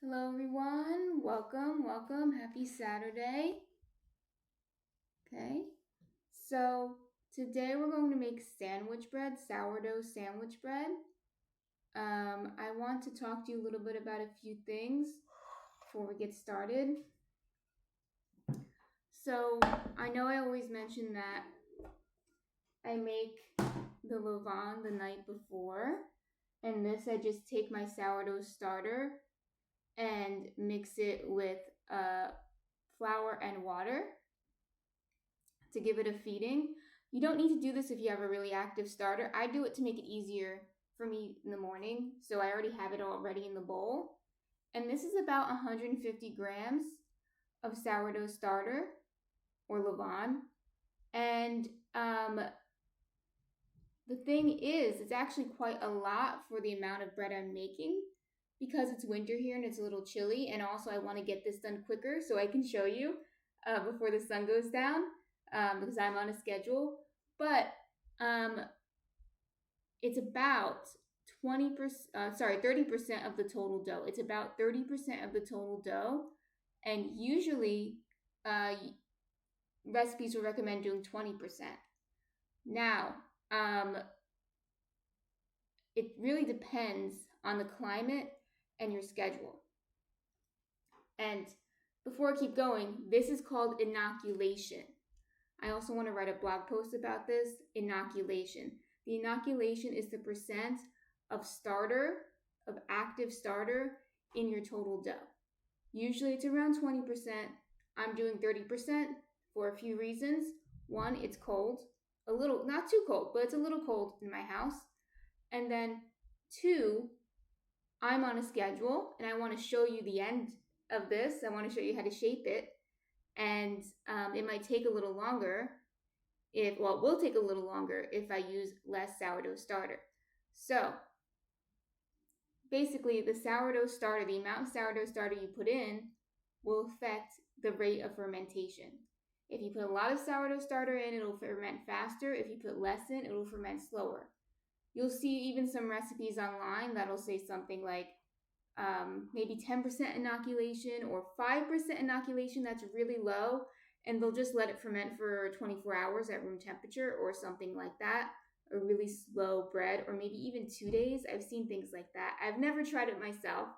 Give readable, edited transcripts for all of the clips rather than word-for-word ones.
Hello everyone, welcome, happy Saturday. Okay, so today we're going to make sandwich bread, sourdough sandwich bread. I want to talk to you a little bit about a few things before we get started. So I know I always mention that I make the levain the night before, and this I just take my sourdough starter and mix it with flour and water to give it a feeding. You don't need to do this if you have a really active starter. I do it to make it easier for me in the morning, so I already have it already in the bowl. And this is about 150 grams of sourdough starter or levain. And the thing is, it's actually quite a lot for the amount of bread I'm making because it's winter here and it's a little chilly. And also, I want to get this done quicker so I can show you before the sun goes down because I'm on a schedule. But it's about 30% of the total dough. It's about 30% of the total dough. And usually, uh, recipes will recommend doing 20%. Now, it really depends on the climate and your schedule. And before I keep going, this is called inoculation. I also want to write a blog post about this inoculation. The inoculation is the percent of active starter in your total dough. Usually it's around 20%. I'm doing 30% for a few reasons. One, it's cold. A little, not too cold, but it's a little cold in my house. And then two, I'm on a schedule and I want to show you the end of this. I want to show you how to shape it. And it might take a little longer it will take a little longer if I use less sourdough starter. So basically the sourdough starter, the amount of sourdough starter you put in will affect the rate of fermentation. If you put a lot of sourdough starter in, it'll ferment faster. If you put less in, it'll ferment slower. You'll see even some recipes online that'll say something like maybe 10% inoculation or 5% inoculation. That's really low. And they'll just let it ferment for 24 hours at room temperature or something like that. A really slow bread, or maybe even 2 days. I've seen things like that. I've never tried it myself,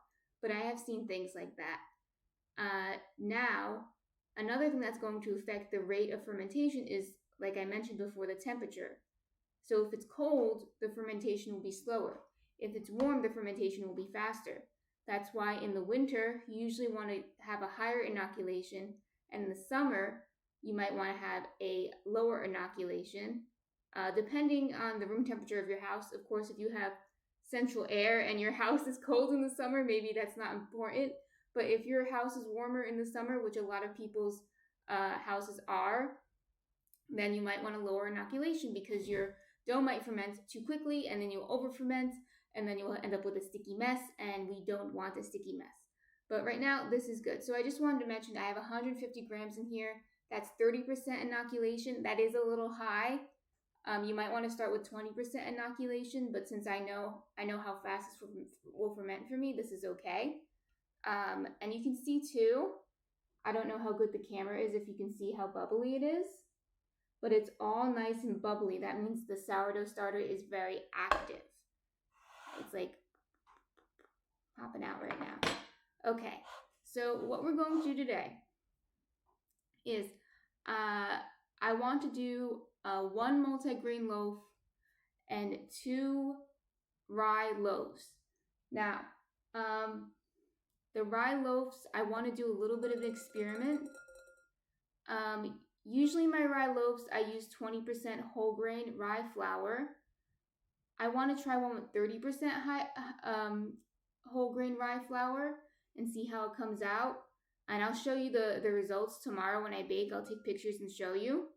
but I have seen things like that. Now, another thing that's going to affect the rate of fermentation is, like I mentioned before, the temperature. So if it's cold, the fermentation will be slower. If it's warm, the fermentation will be faster. That's why in the winter, you usually want to have a higher inoculation, and in the summer, you might want to have a lower inoculation, depending on the room temperature of your house. Of course, if you have central air and your house is cold in the summer, maybe that's not important. But if your house is warmer in the summer, which a lot of people's houses are, then you might want to lower inoculation because your dough might ferment too quickly and then you'll over ferment and then you'll end up with a sticky mess, and we don't want a sticky mess. But right now, this is good. So I just wanted to mention I have 150 grams in here. That's 30% inoculation. That is a little high. You might want to start with 20% inoculation, but since I know how fast this will ferment for me, this is okay. And you can see too, I don't know how good the camera is if you can see how bubbly it is, but it's all nice and bubbly. That means the sourdough starter is very active. It's like popping out right now. Okay, so what we're going to do today is I want to do one multigrain loaf and 2 rye loaves. Now, the rye loaves, I want to do a little bit of an experiment. Usually my rye loaves, I use 20% whole grain rye flour. I want to try one with 30% whole grain rye flour and see how it comes out. And I'll show you the results tomorrow when I bake. I'll take pictures and show you.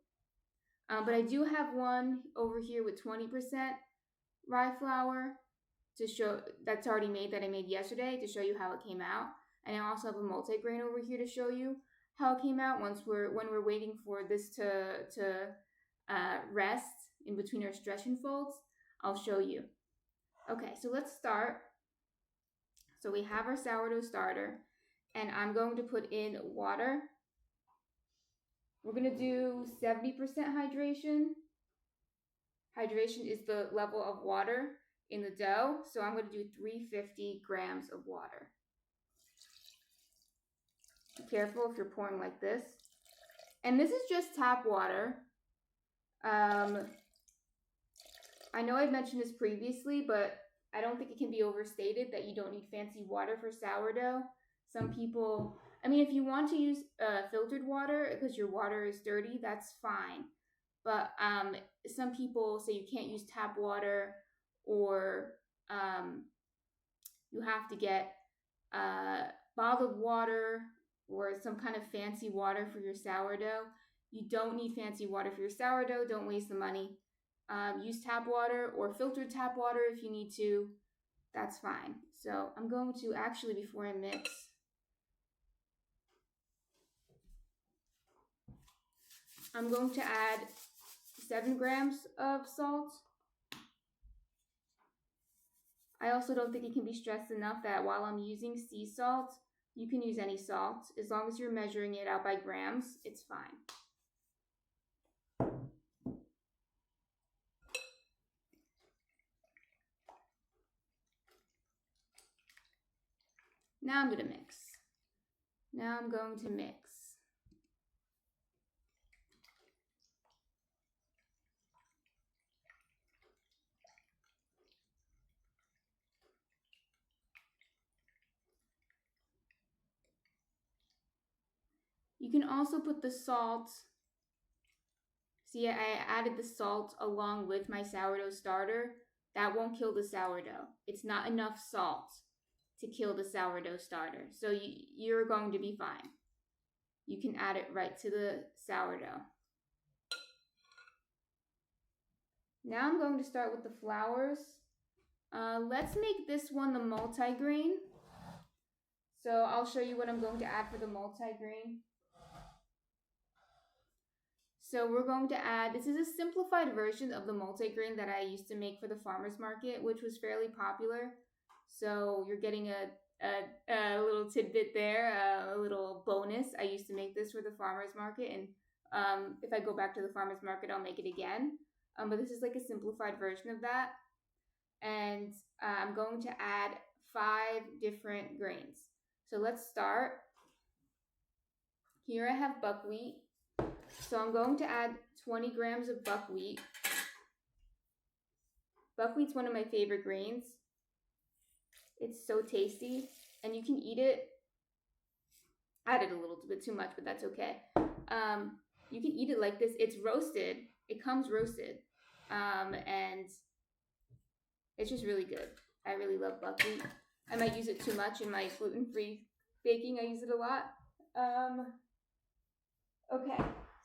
But I do have one over here with 20% rye flour to show that's already made that I made yesterday to show you how it came out. And I also have a multigrain over here to show you how it came out when we're waiting for this to rest in between our stretch and folds. I'll show you. Okay, so let's start. So we have our sourdough starter, and I'm going to put in water. We're going to do 70% hydration. Hydration is the level of water in the dough. So I'm going to do 350 grams of water. Be careful if you're pouring like this. And this is just tap water. I know I've mentioned this previously, but I don't think it can be overstated that you don't need fancy water for sourdough. Some people, I mean, if you want to use filtered water because your water is dirty, that's fine. But some people say you can't use tap water, or you have to get bottled water or some kind of fancy water for your sourdough. You don't need fancy water for your sourdough. Don't waste the money. Use tap water or filtered tap water if you need to. That's fine. So I'm going to actually, before I mix, I'm going to add 7 grams of salt. I also don't think it can be stressed enough that while I'm using sea salt, you can use any salt. As long as you're measuring it out by grams, it's fine. Now I'm going to mix. You can also put the salt. See, I added the salt along with my sourdough starter. That won't kill the sourdough. It's not enough salt to kill the sourdough starter. So you're going to be fine. You can add it right to the sourdough. Now I'm going to start with the flours. Let's make this one the multigrain. So I'll show you what I'm going to add for the multigrain. So we're going to add, this is a simplified version of the multigrain that I used to make for the farmer's market, which was fairly popular. So you're getting a little tidbit there, a little bonus. I used to make this for the farmer's market, and if I go back to the farmer's market, I'll make it again. But this is like a simplified version of that. And I'm going to add 5 different grains. So let's start. Here I have buckwheat. So I'm going to add 20 grams of buckwheat. Buckwheat's one of my favorite grains. It's so tasty, and you can eat it. I added a little bit too much, but that's okay. You can eat it like this. It's roasted. It comes roasted, and it's just really good. I really love buckwheat. I might use it too much in my gluten-free baking. I use it a lot. Okay,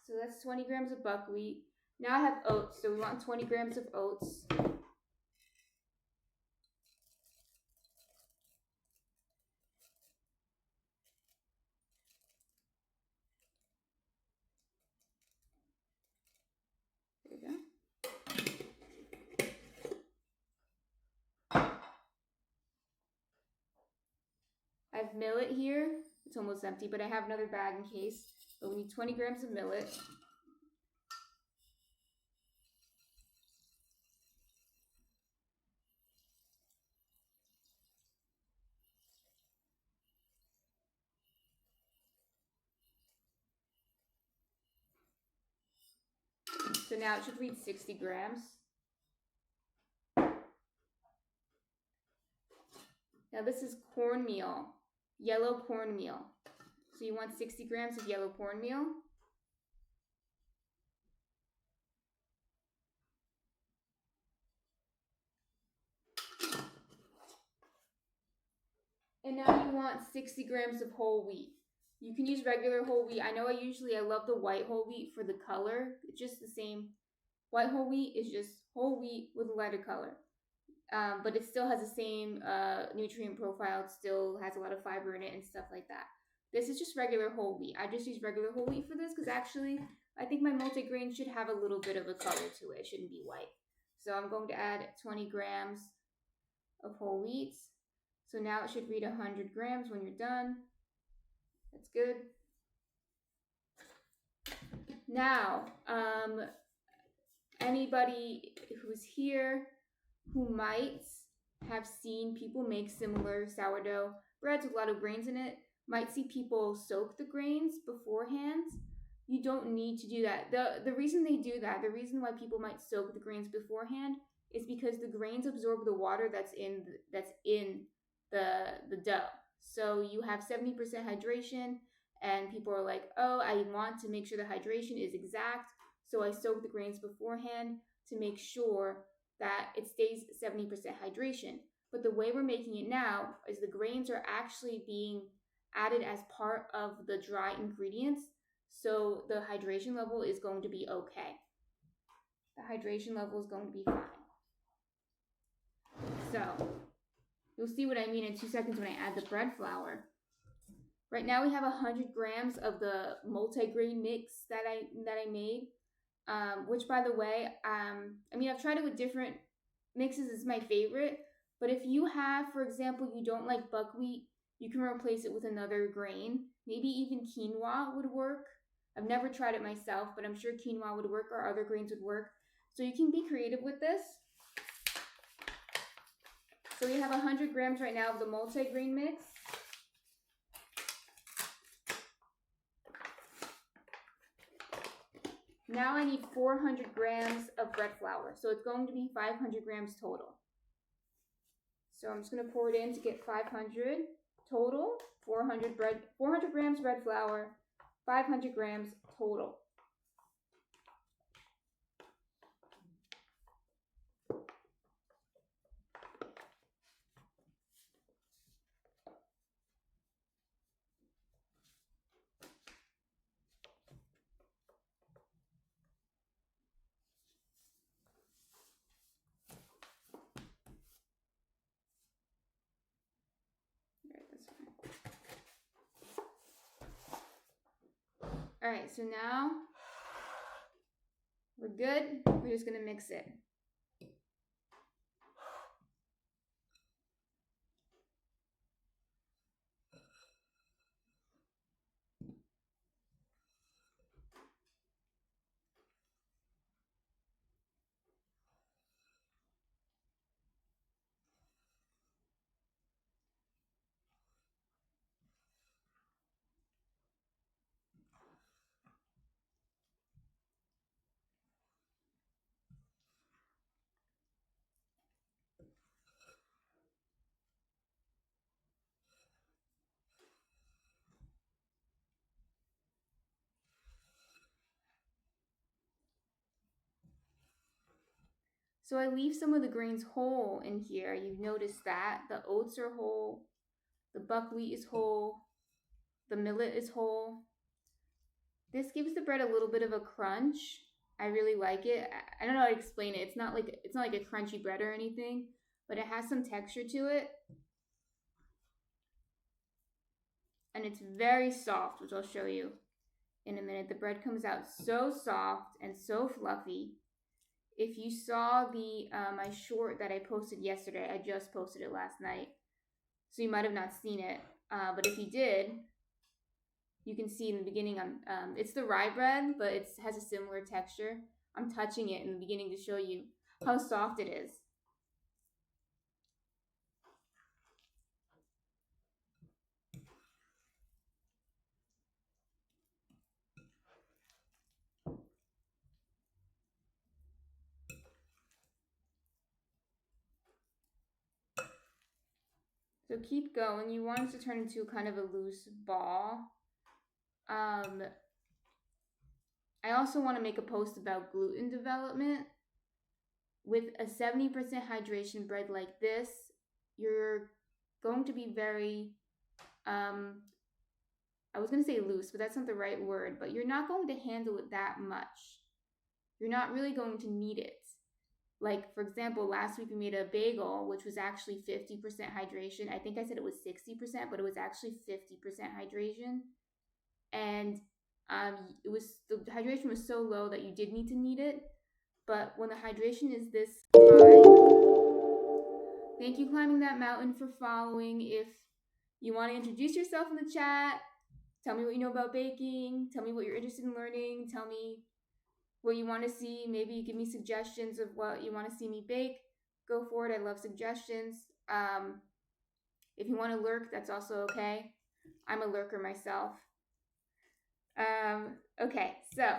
so that's 20 grams of buckwheat. Now I have oats, so we want 20 grams of oats. There we go. I have millet here. It's almost empty, but I have another bag in case. But we need 20 grams of millet. So now it should read 60 grams. Now this is cornmeal, yellow cornmeal. So you want 60 grams of yellow cornmeal. And now you want 60 grams of whole wheat. You can use regular whole wheat. I know I love the white whole wheat for the color. It's just the same. White whole wheat is just whole wheat with a lighter color. But it still has the same nutrient profile. It still has a lot of fiber in it and stuff like that. This is just regular whole wheat. I just use regular whole wheat for this because actually I think my multigrain should have a little bit of a color to it. It shouldn't be white. So I'm going to add 20 grams of whole wheat. So now it should read 100 grams when you're done. That's good. Now, anybody who's here who might have seen people make similar sourdough breads with a lot of grains in it might see people soak the grains beforehand. You don't need to do that. The reason they do that, the reason why people might soak the grains beforehand is because the grains absorb the water that's in the dough. So you have 70% hydration, and people are like, oh, I want to make sure the hydration is exact, so I soak the grains beforehand to make sure that it stays 70% hydration. But the way we're making it now is the grains are actually being added as part of the dry ingredients, so the hydration level is going to be okay. The hydration level is going to be fine. So you'll see what I mean in 2 seconds when I add the bread flour. Right now we have 100 grams of the multi-grain mix that I made, which, by the way, I've tried it with different mixes. It's my favorite. But if you have, for example, you don't like buckwheat, you can replace it with another grain. Maybe even quinoa would work. I've never tried it myself, but I'm sure quinoa would work, or other grains would work. So you can be creative with this. So we have 100 grams right now of the multi-grain mix. Now I need 400 grams of bread flour. So it's going to be 500 grams total. So I'm just going to pour it in to get 500 total. 400 grams bread flour, 500 grams total. All right, so now we're good. We're just going to mix it. So I leave some of the grains whole in here. You've noticed that. The oats are whole. The buckwheat is whole. The millet is whole. This gives the bread a little bit of a crunch. I really like it. I don't know how to explain it. It's not like a crunchy bread or anything, but it has some texture to it. And it's very soft, which I'll show you in a minute. The bread comes out so soft and so fluffy. If you saw my short that I posted yesterday, I just posted it last night, so you might have not seen it. But if you did, you can see in the beginning, it's the rye bread, but it has a similar texture. I'm touching it in the beginning to show you how soft it is. So keep going. You want it to turn into kind of a loose ball. I also want to make a post about gluten development. With a 70% hydration bread like this, you're going to be very, I was going to say loose, but that's not the right word, but you're not going to handle it that much. You're not really going to need it. Like, for example, last week we made a bagel, which was actually 50% hydration. I think I said it was 60%, but it was actually 50% hydration. And the hydration was so low that you did need to knead it. But when the hydration is this high, Thank you, Climbing That Mountain, for following. If you want to introduce yourself in the chat, tell me what you know about baking, tell me what you're interested in learning, tell me what you want to see. Maybe give me suggestions of what you want to see me bake. Go for it. I love suggestions. If you want to lurk, that's also okay. I'm a lurker myself. Okay, so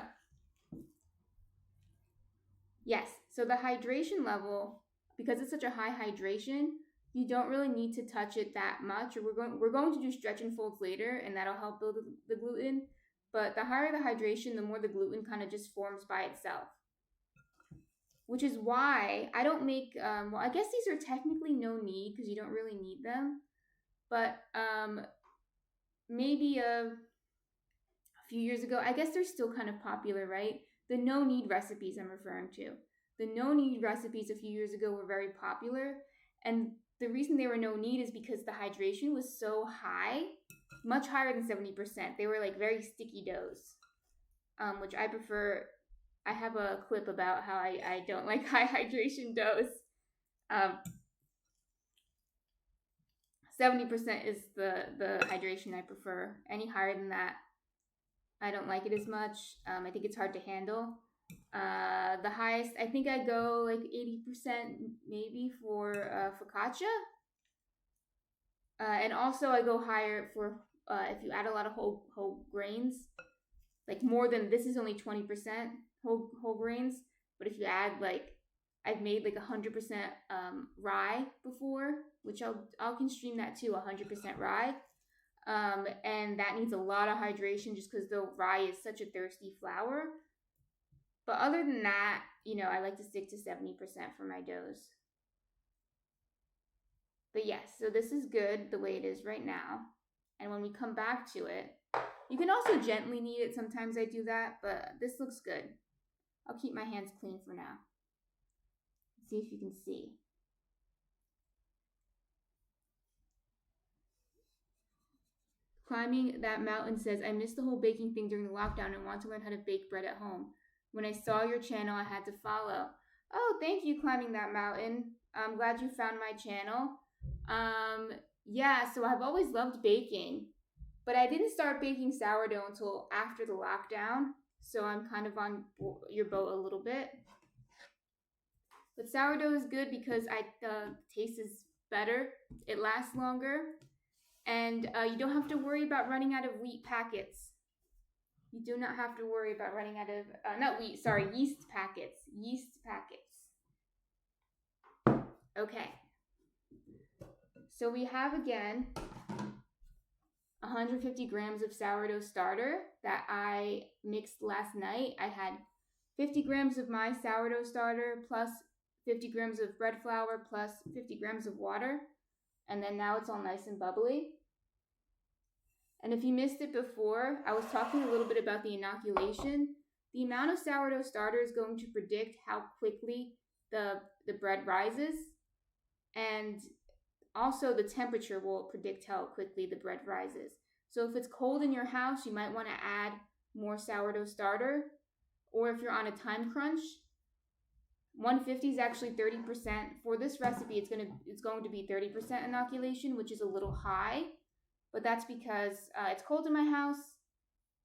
yes, so the hydration level, because it's such a high hydration, you don't really need to touch it that much. Or we're going to do stretch and folds later, and that'll help build the gluten. But the higher the hydration, the more the gluten kind of just forms by itself. Which is why I don't make, well, I guess these are technically no knead because you don't really need them. But maybe a few years ago, I guess they're still kind of popular, right? The no knead recipes I'm referring to. The no knead recipes a few years ago were very popular. And the reason they were no knead is because the hydration was so high, much higher than 70%. They were like very sticky doughs, which I prefer. I have a clip about how I don't like high hydration doughs. 70% is the hydration I prefer. Any higher than that, I don't like it as much. I think it's hard to handle. The highest, I think I go like 80% maybe for focaccia. And also I go higher for if you add a lot of whole grains, like more than, this is only 20% whole grains. But if you add like, I've made like 100% rye before, which I'll can stream that too, 100% rye. And that needs a lot of hydration just because the rye is such a thirsty flour. But other than that, you know, I like to stick to 70% for my doughs. But yes, so this is good the way it is right now. And when we come back to it, you can also gently knead it. Sometimes I do that, but this looks good. I'll keep my hands clean for now. See if you can see. Climbing That Mountain says, I missed the whole baking thing during the lockdown and want to learn how to bake bread at home. When I saw your channel, I had to follow. Oh, thank you, Climbing That Mountain. I'm glad you found my channel. Yeah, so I've always loved baking, but I didn't start baking sourdough until after the lockdown. So I'm kind of on your boat a little bit. But sourdough is good because the taste is better. It lasts longer. And you don't have to worry about running out of wheat packets. You do not have to worry about running out of, yeast packets. Yeast packets. Okay. So we have again 150 grams of sourdough starter that I mixed last night. I had 50 grams of my sourdough starter plus 50 grams of bread flour plus 50 grams of water. And then now it's all nice and bubbly. And if you missed it before, I was talking a little bit about the inoculation. The amount of sourdough starter is going to predict how quickly the bread rises. And also the temperature will predict how quickly the bread rises. So if it's cold in your house, you might want to add more sourdough starter. Or if you're on a time crunch, 150 is actually 30%. For this recipe, it's going to be 30% inoculation, which is a little high. But that's because it's cold in my house.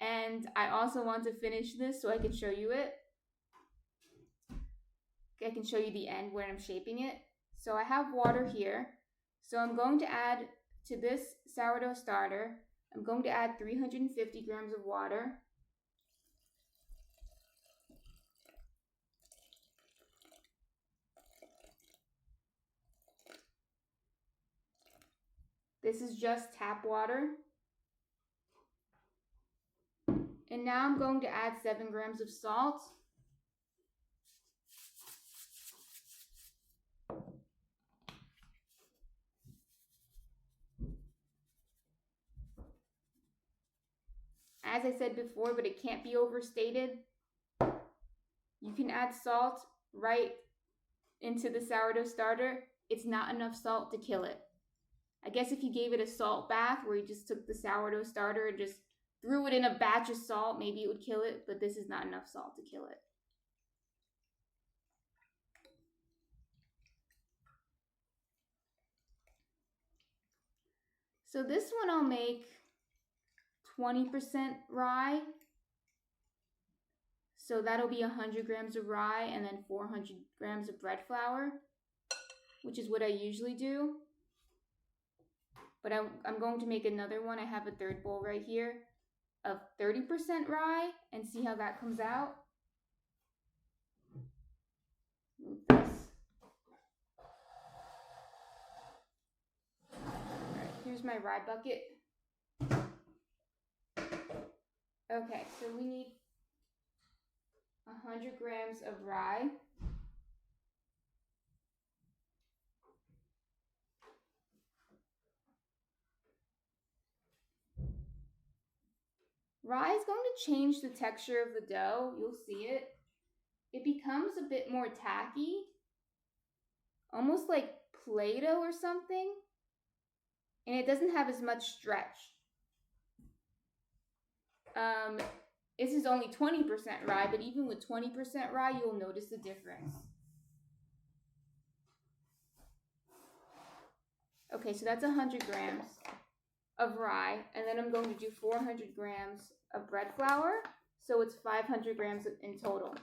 And I also want to finish this so I can show you it. I can show you the end where I'm shaping it. So I have water here. So I'm going to add to this sourdough starter, I'm going to add 350 grams of water. This is just tap water. And now I'm going to add 7 grams of salt. As I said before, but it can't be overstated, you can add salt right into the sourdough starter. It's not enough salt to kill it. I guess if you gave it a salt bath where you just took the sourdough starter and just threw it in a batch of salt, maybe it would kill it, but this is not enough salt to kill it. So this one I'll make 20% rye. So that'll be 100 grams of rye and then 400 grams of bread flour, which is what I usually do. But I'm going to make another one. I have a third bowl right here of 30% rye and see how that comes out. Move this. Alright, here's my rye bucket. Okay, so we need 100 grams of rye. Rye is going to change the texture of the dough. You'll see it. It becomes a bit more tacky, almost like Play-Doh or something, and it doesn't have as much stretch. This is only 20% rye, but even with 20% rye, you'll notice the difference. Okay, so that's 100 grams of rye, and then I'm going to do 400 grams of bread flour, so it's 500 grams in total.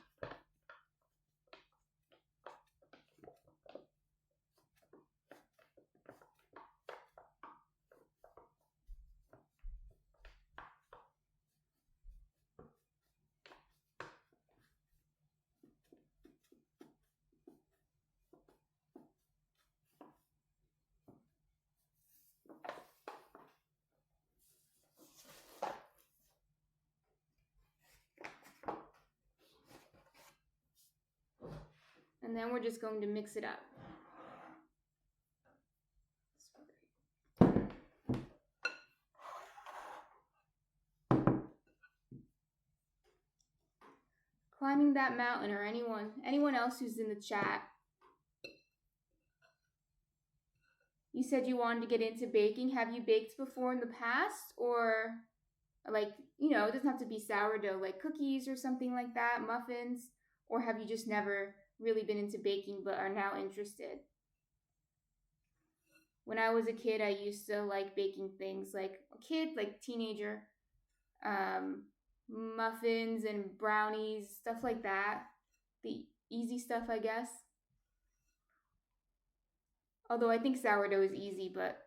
And then we're just going to mix it up. Climbing that mountain, or anyone else who's in the chat. You said you wanted to get into baking. Have you baked before in the past? Or like, it doesn't have to be sourdough, like cookies or something like that, muffins? Or have you just never really been into baking but are now interested? When I was a kid, I used to like baking things like a kid, like teenager, muffins and brownies, stuff like that. The easy stuff, I guess. Although I think sourdough is easy, but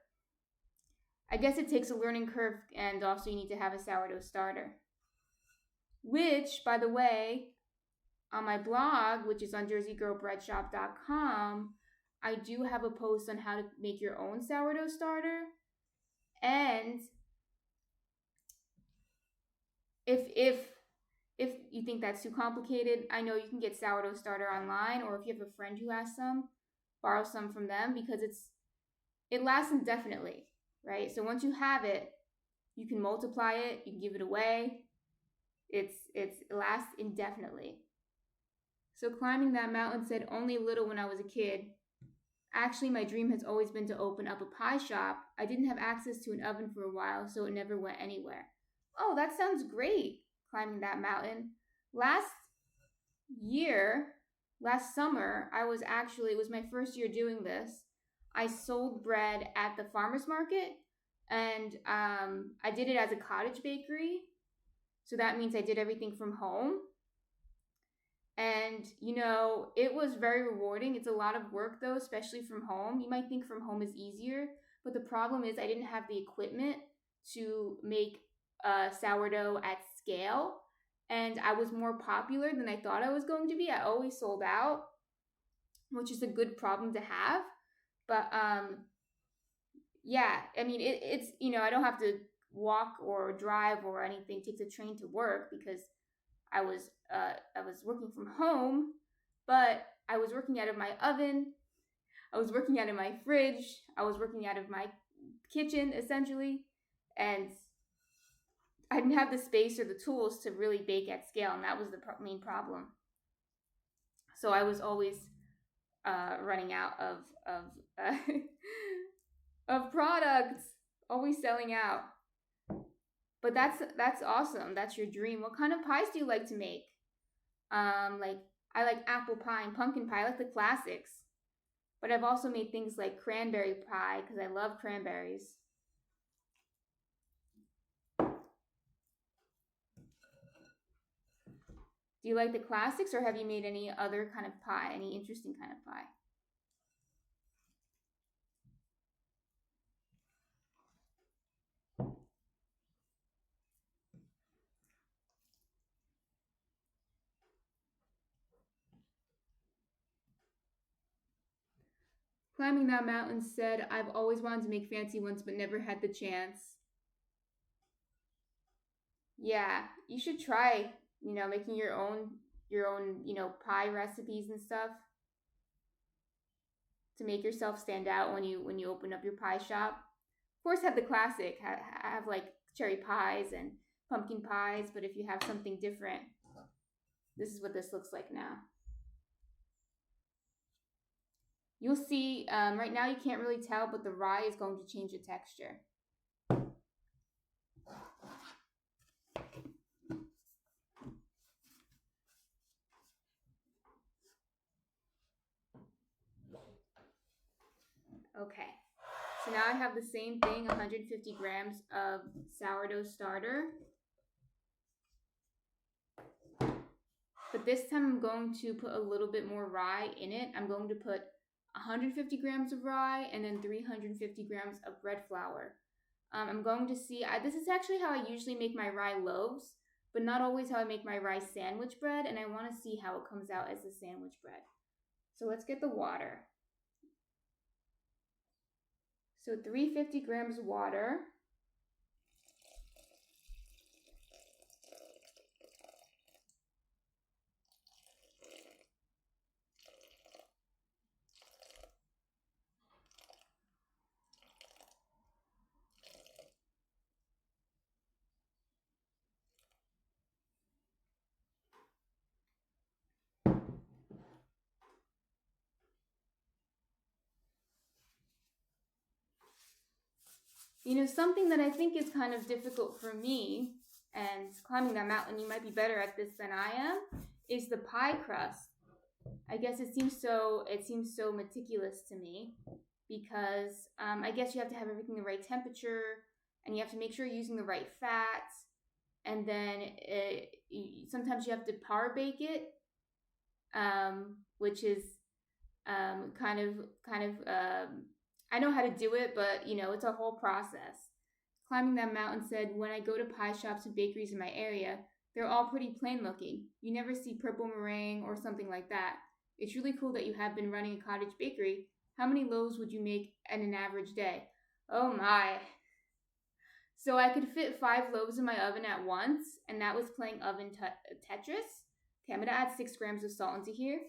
I guess it takes a learning curve, and also you need to have a sourdough starter. Which, by the way, on my blog, which is on jerseygirlbreadshop.com, I do have a post on how to make your own sourdough starter. And if you think that's too complicated, I know you can get sourdough starter online, or if you have a friend who has some, borrow some from them, because it lasts indefinitely, right? So once you have it, you can multiply it, you can give it away. It lasts indefinitely. So climbing that mountain said only little when I was a kid. Actually, my dream has always been to open up a pie shop. I didn't have access to an oven for a while, so it never went anywhere. Oh, that sounds great, climbing that mountain. Last summer, it was my first year doing this. I sold bread at the farmer's market, and I did it as a cottage bakery. So that means I did everything from home. And, it was very rewarding. It's a lot of work, though, especially from home. You might think from home is easier, but the problem is I didn't have the equipment to make sourdough at scale. And I was more popular than I thought I was going to be. I always sold out, which is a good problem to have. But, yeah, I mean, it's, I don't have to walk or drive or anything, take the train to work, because I was working from home, but I was working out of my oven. I was working out of my fridge. I was working out of my kitchen, essentially. And I didn't have the space or the tools to really bake at scale, and that was the main problem. So I was always running out of products, always selling out. But that's awesome. That's your dream. What kind of pies do you like to make? I like apple pie and pumpkin pie. I like the classics. But I've also made things like cranberry pie, because I love cranberries. Do you like the classics, or have you made any other kind of pie, any interesting kind of pie? Climbing That Mountain said, I've always wanted to make fancy ones but never had the chance. Yeah, you should try, making your own, pie recipes and stuff to make yourself stand out when you open up your pie shop. Of course, have the classic, have like cherry pies and pumpkin pies, but if you have something different, this is what this looks like now. You'll see, right now you can't really tell, but the rye is going to change the texture. Okay, so now I have the same thing, 150 grams of sourdough starter. But this time I'm going to put a little bit more rye in it. I'm going to put 150 grams of rye and then 350 grams of bread flour. I'm going to see, this is actually how I usually make my rye loaves, but not always how I make my rye sandwich bread, and I want to see how it comes out as a sandwich bread. So let's get the water. So 350 grams of water. Something that I think is kind of difficult for me, and climbing that mountain, you might be better at this than I am, is the pie crust. I guess it seems so meticulous to me because I guess you have to have everything the right temperature, and you have to make sure you're using the right fats, and then sometimes you have to par bake it, which is kind of I know how to do it, but it's a whole process. Climbing That Mountain said, when I go to pie shops and bakeries in my area, they're all pretty plain looking. You never see purple meringue or something like that. It's really cool that you have been running a cottage bakery. How many loaves would you make in an average day? Oh my. So I could fit 5 loaves in my oven at once, and that was playing oven Tetris. Okay, I'm going to add 6 grams of salt into here.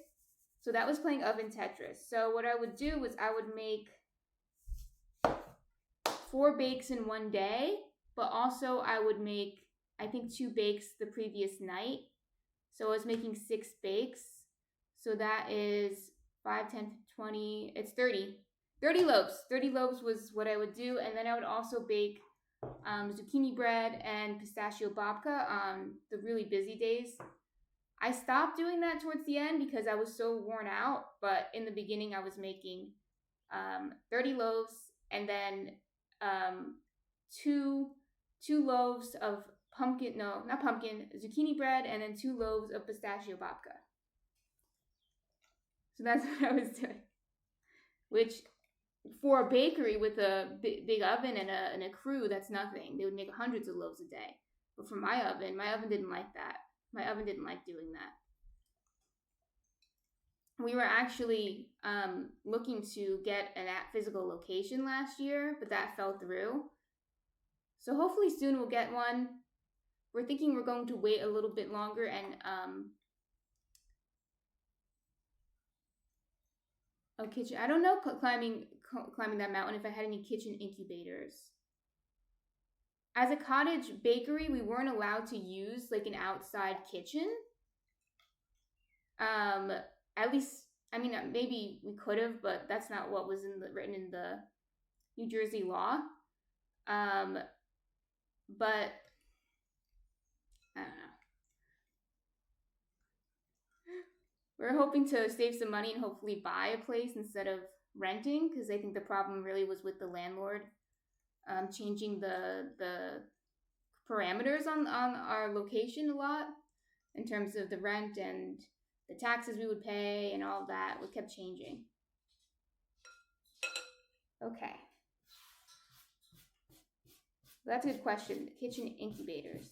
So that was playing oven Tetris. So what I would do was I would make 4 bakes in one day, but also I would make, I think, 2 bakes the previous night. So I was making 6 bakes. So that is 5, 10, 20, it's 30. 30 loaves. 30 loaves was what I would do. And then I would also bake zucchini bread and pistachio babka on the really busy days. I stopped doing that towards the end because I was so worn out. But in the beginning, I was making 30 loaves and then 2 loaves of zucchini bread, and then 2 loaves of pistachio babka. So that's what I was doing. Which, for a bakery with a big oven and a crew, that's nothing. They would make hundreds of loaves a day. But for my oven didn't like that. My oven didn't like doing that. We were actually looking to get an physical location last year, but that fell through. So hopefully soon we'll get one. We're thinking we're going to wait a little bit longer and kitchen. I don't know climbing that mountain if I had any kitchen incubators. As a cottage bakery, we weren't allowed to use like an outside kitchen. At least, I mean, maybe we could have, but that's not what was written in the New Jersey law. But I don't know. We're hoping to save some money and hopefully buy a place instead of renting, because I think the problem really was with the landlord changing the parameters on our location a lot. in terms of the rent and the taxes we would pay and all of that. It kept changing. Okay. Well, that's a good question. Kitchen incubators.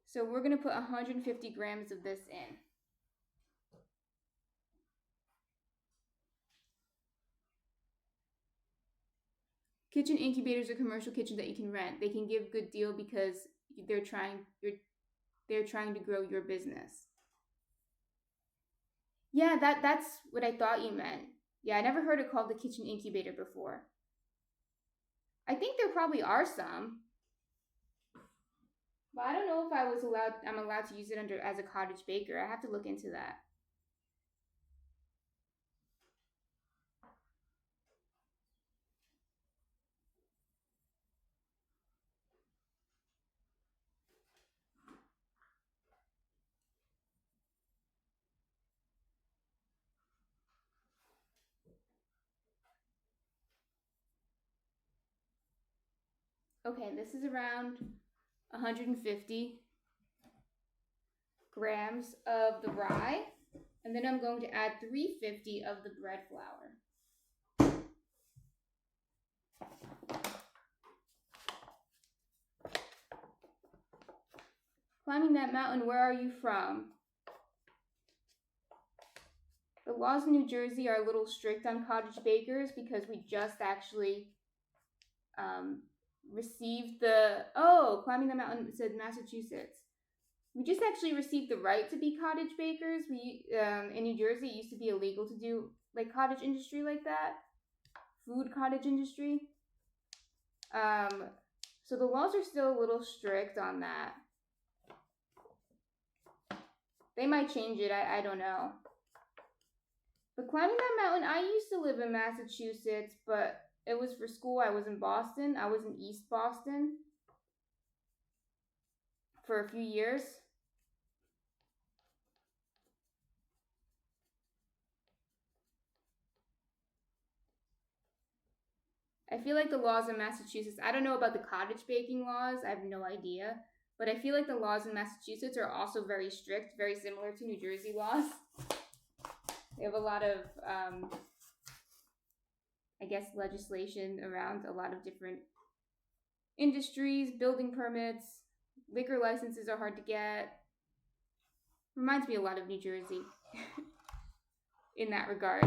So we're going to put 150 grams of this in. Kitchen incubators are commercial kitchens that you can rent. They can give good deal because they're trying to grow your business. Yeah, that's what I thought you meant. Yeah, I never heard it called the kitchen incubator before. I think there probably are some. But I don't know if I'm allowed to use it as a cottage baker. I have to look into that. Okay, this is around 150 grams of the rye, and then I'm going to add 350 of the bread flour. Climbing that mountain, where are you from? The laws in New Jersey are a little strict on cottage bakers because we just actually received climbing the mountain said Massachusetts. We just actually received the right to be cottage bakers. We in New Jersey, it used to be illegal to do like cottage industry like that, food cottage industry. So the laws are still a little strict on that. They might change it. I don't know. But climbing that mountain, I used to live in Massachusetts, but it was for school. I was in Boston. I was in East Boston for a few years. I feel like the laws in Massachusetts, I don't know about the cottage baking laws. I have no idea. But I feel like the laws in Massachusetts are also very strict, very similar to New Jersey laws. They have a lot of, legislation around a lot of different industries, building permits, liquor licenses are hard to get. Reminds me a lot of New Jersey in that regard.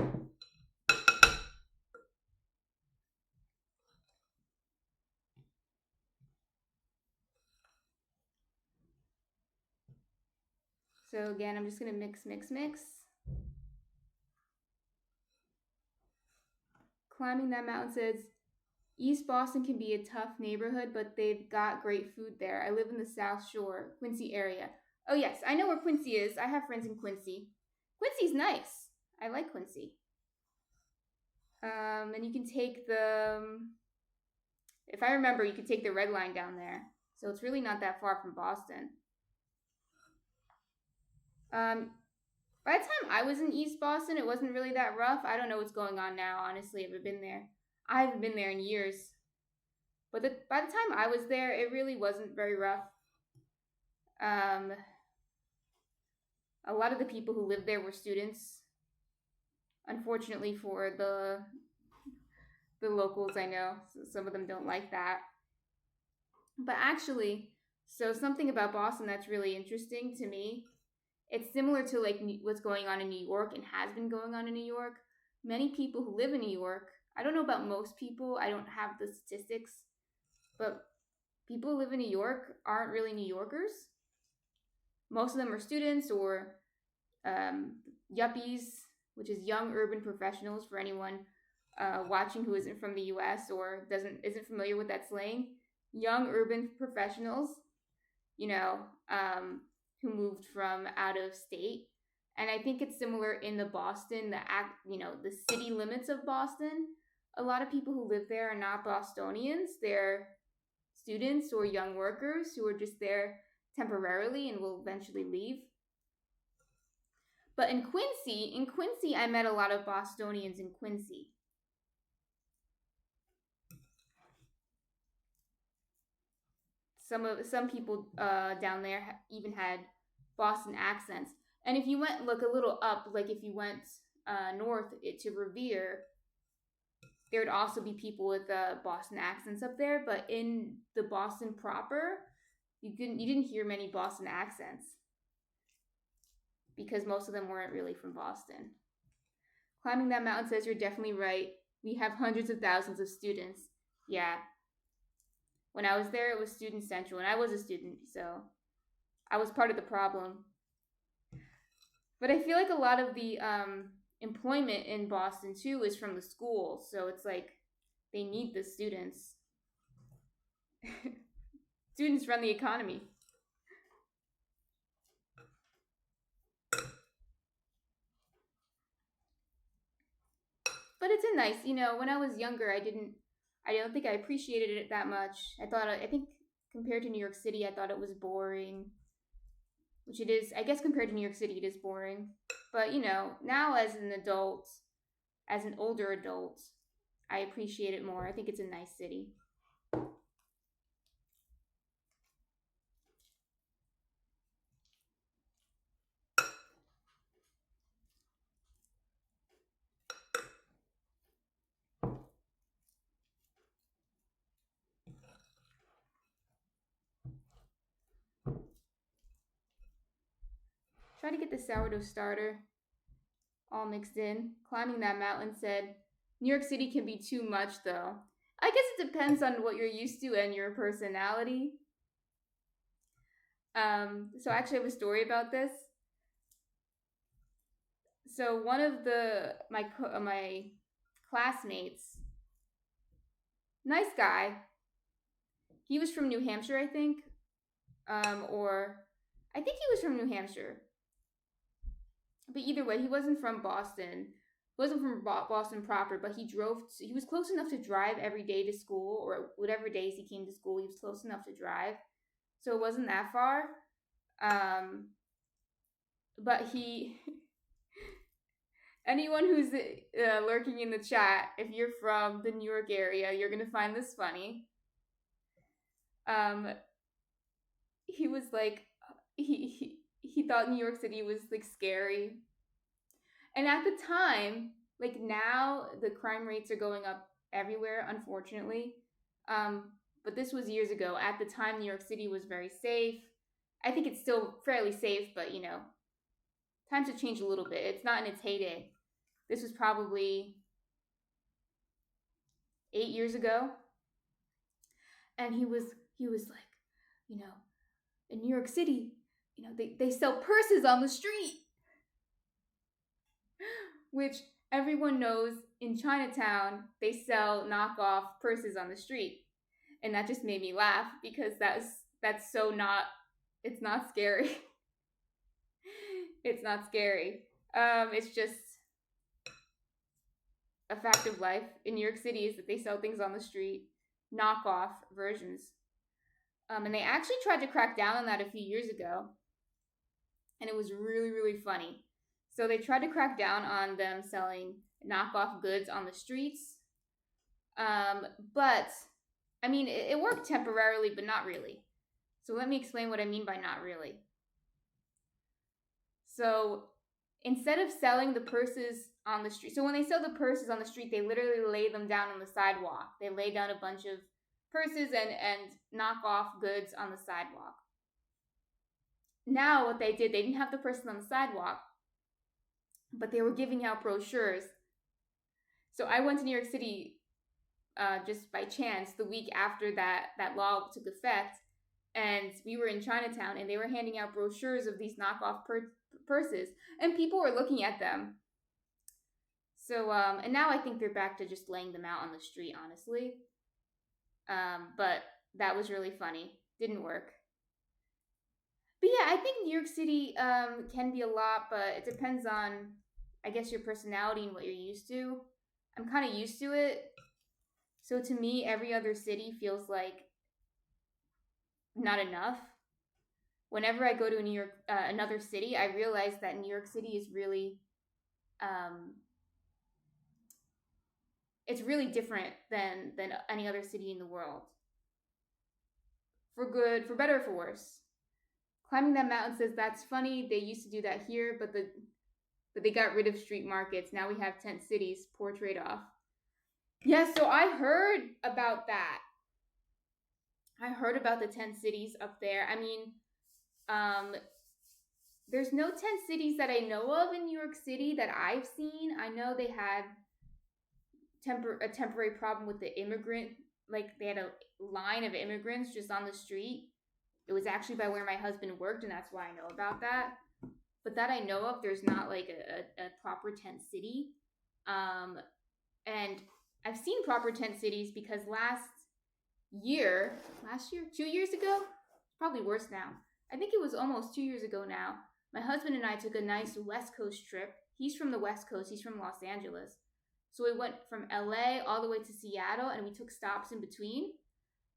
So again, I'm just going to mix. Climbing that mountain says, East Boston can be a tough neighborhood, but they've got great food there. I live in the South Shore, Quincy area. Oh yes, I know where Quincy is. I have friends in Quincy. Quincy's nice. I like Quincy. And you can take if I remember, you could take the red line down there. So it's really not that far from Boston. By the time I was in East Boston, it wasn't really that rough. I don't know what's going on now, honestly. I haven't been there in years. But by the time I was there, it really wasn't very rough. A lot of the people who lived there were students. Unfortunately for the locals, I know. So some of them don't like that. But actually, so something about Boston that's really interesting to me, it's similar to like what's going on in New York and has been going on in New York. Many people who live in New York, I don't know about most people, I don't have the statistics, but people who live in New York aren't really New Yorkers. Most of them are students or yuppies, which is young urban professionals for anyone watching who isn't from the US or isn't familiar with that slang. Young urban professionals, who moved from out of state. And I think it's similar in the the city limits of Boston. A lot of people who live there are not Bostonians. They're students or young workers who are just there temporarily and will eventually leave. But in Quincy, I met a lot of Bostonians in Quincy. some people down there even had Boston accents. And if you went look a little up, like if you went north to Revere, there would also be people with Boston accents up there. But in the Boston proper, you didn't hear many Boston accents because most of them weren't really from Boston. Climbing that mountain says you're definitely right. We have hundreds of thousands of students. Yeah. When I was there, it was student central, and I was a student, so I was part of the problem. But I feel like a lot of the employment in Boston too is from the schools, so it's like they need the students. Students run the economy. But it's a nice, when I was younger, I don't think I appreciated it that much. I think compared to New York City, I thought it was boring, which it is. I guess compared to New York City, it is boring. But now as an adult, as an older adult, I appreciate it more. I think it's a nice city. Try to get the sourdough starter all mixed in. Climbing that mountain said, New York City can be too much though. I guess it depends on what you're used to and your personality. So I actually have a story about this. So one of my classmates, nice guy. He was from New Hampshire, I think, or I think he was from New Hampshire. But either way, he wasn't from Boston. He wasn't from Boston proper, but he was close enough to drive every day to school, or whatever days he came to school, he was close enough to drive. So it wasn't that far. But anyone who's lurking in the chat, if you're from the New York area, you're going to find this funny. He was like, he thought New York City was like scary. And at the time, like now, the crime rates are going up everywhere, unfortunately. But this was years ago. At the time, New York City was very safe. I think it's still fairly safe, but times have changed a little bit. It's not in its heyday. This was probably 8 years ago. And he was like, in New York City, they sell purses on the street. Which everyone knows in Chinatown, they sell knockoff purses on the street. And that just made me laugh because that's so not, it's not scary. It's not scary. It's just a fact of life in New York City is that they sell things on the street, knockoff versions. And they actually tried to crack down on that a few years ago. And it was really, really funny. So they tried to crack down on them selling knockoff goods on the streets. But, I mean, it worked temporarily, but not really. So let me explain what I mean by not really. So instead of selling the purses on the street, so when they sell the purses on the street, they literally lay them down on the sidewalk. They lay down a bunch of purses and knockoff goods on the sidewalk. Now what they did, they didn't have the purses on the sidewalk, but they were giving out brochures. So I went to New York City just by chance the week after that law took effect, and we were in Chinatown, and they were handing out brochures of these knockoff purses, and people were looking at them. So, and now I think they're back to just laying them out on the street, honestly. But that was really funny. Didn't work. But yeah, I think New York City can be a lot, but it depends on, I guess, your personality and what you're used to. I'm kind of used to it. So to me, every other city feels like not enough. Whenever I go to another city, I realize that New York City is really, it's really different than any other city in the world. for good, for better or for worse. Climbing that mountain says that's funny. They used to do that here, but they got rid of street markets. Now we have tent cities. Poor trade-off. Yeah, so I heard about that. I heard about the tent cities up there. I mean, there's no tent cities that I know of in New York City that I've seen. I know they had a temporary problem with the immigrant, like they had a line of immigrants just on the street. It was actually by where my husband worked, and that's why I know about that. But that I know of, there's not like a proper tent city. And I've seen proper tent cities because last year, 2 years ago, probably worse now. I think it was almost 2 years ago now. My husband and I took a nice West Coast trip. He's from the West Coast. He's from Los Angeles. So we went from LA all the way to Seattle, and we took stops in between.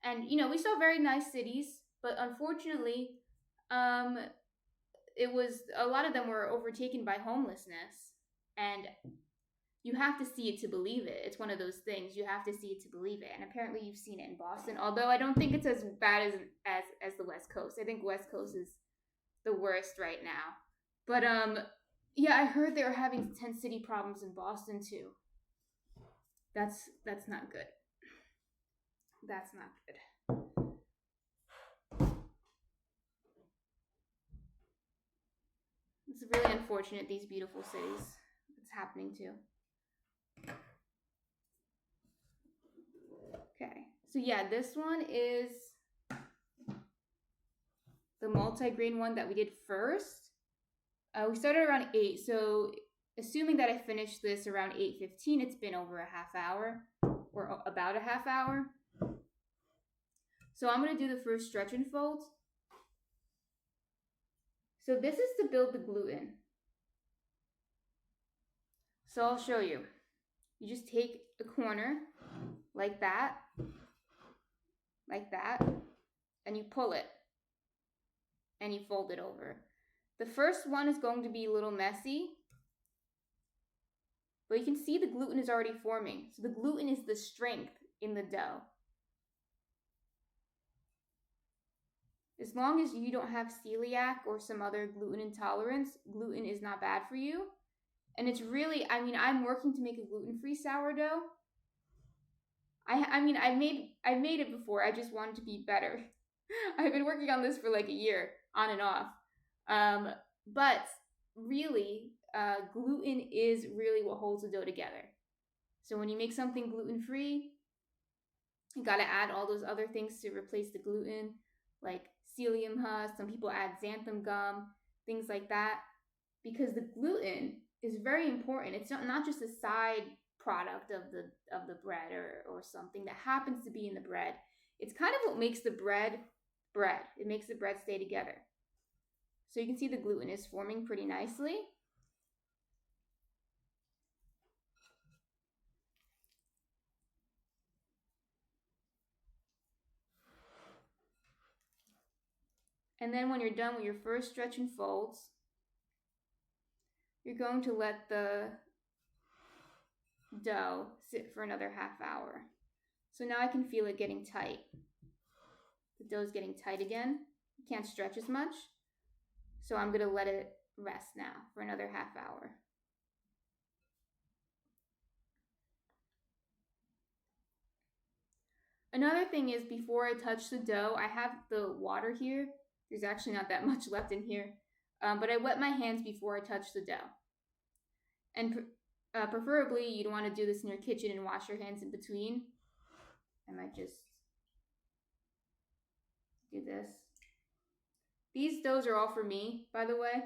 And, you know, we saw very nice cities, but unfortunately, it was, a lot of them were overtaken by homelessness. And you have to see it to believe it. It's one of those things. You have to see it to believe it. And apparently you've seen it in Boston, although I don't think it's as bad as the West Coast. I think West Coast is the worst right now. But yeah, I heard they were having tent city problems in Boston too. That's not good. That's not good. It's really unfortunate, these beautiful cities. It's happening too. Okay, so yeah, this one is the multi-grain one that we did first. We started around 8, so assuming that I finished this around 8:15, it's been over a half hour, or about a half hour. So I'm going to do the first stretch and fold. So this is to build the gluten. So I'll show you. You just take a corner like that, and you pull it, and you fold it over. The first one is going to be a little messy, but you can see the gluten is already forming. So the gluten is the strength in the dough. As long as you don't have celiac or some other gluten intolerance, gluten is not bad for you. And it's really, I mean, I'm working to make a gluten-free sourdough. I mean, I've made it before. I just wanted to be better. I've been working on this for like a year, on and off. But really, gluten is really what holds the dough together. So when you make something gluten-free, you gotta add all those other things to replace the gluten, like psyllium husk. Some people add xanthan gum, things like that, because the gluten is very important. It's not just a side product of the bread or something that happens to be in the bread. It's kind of what makes the bread. It makes the bread stay together. So you can see the gluten is forming pretty nicely. And then when you're done with your first stretch and folds, you're going to let the dough sit for another half hour. So now I can feel it getting tight. The dough's getting tight again. You can't stretch as much. So I'm going to let it rest now for another half hour. Another thing is, before I touch the dough, I have the water here. There's actually not that much left in here. But I wet my hands before I touch the dough. And preferably, you don't want to do this in your kitchen and wash your hands in between. I might just do this. These doughs are all for me, by the way.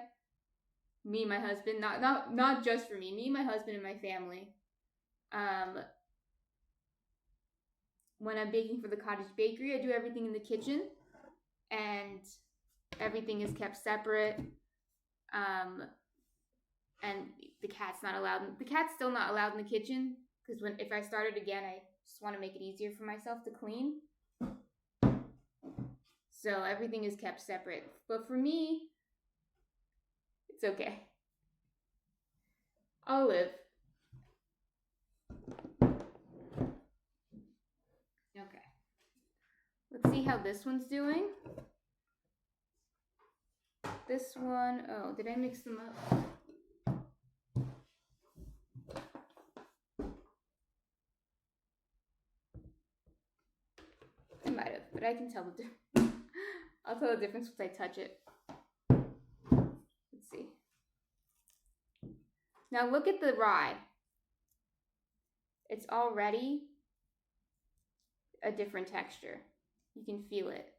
Me and my husband, not just for me. Me, my husband, and my family. When I'm baking for the cottage bakery, I do everything in the kitchen, and everything is kept separate. And the cat's not allowed. The cat's still not allowed in the kitchen, because if I start it again, I just want to make it easier for myself to clean. So everything is kept separate. But for me, it's okay. I'll live. Okay. Let's see how this one's doing. This one, oh, did I mix them up? I might have, but I can tell the difference. I'll tell the difference once I touch it. Let's see. Now look at the rye. It's already a different texture. You can feel it.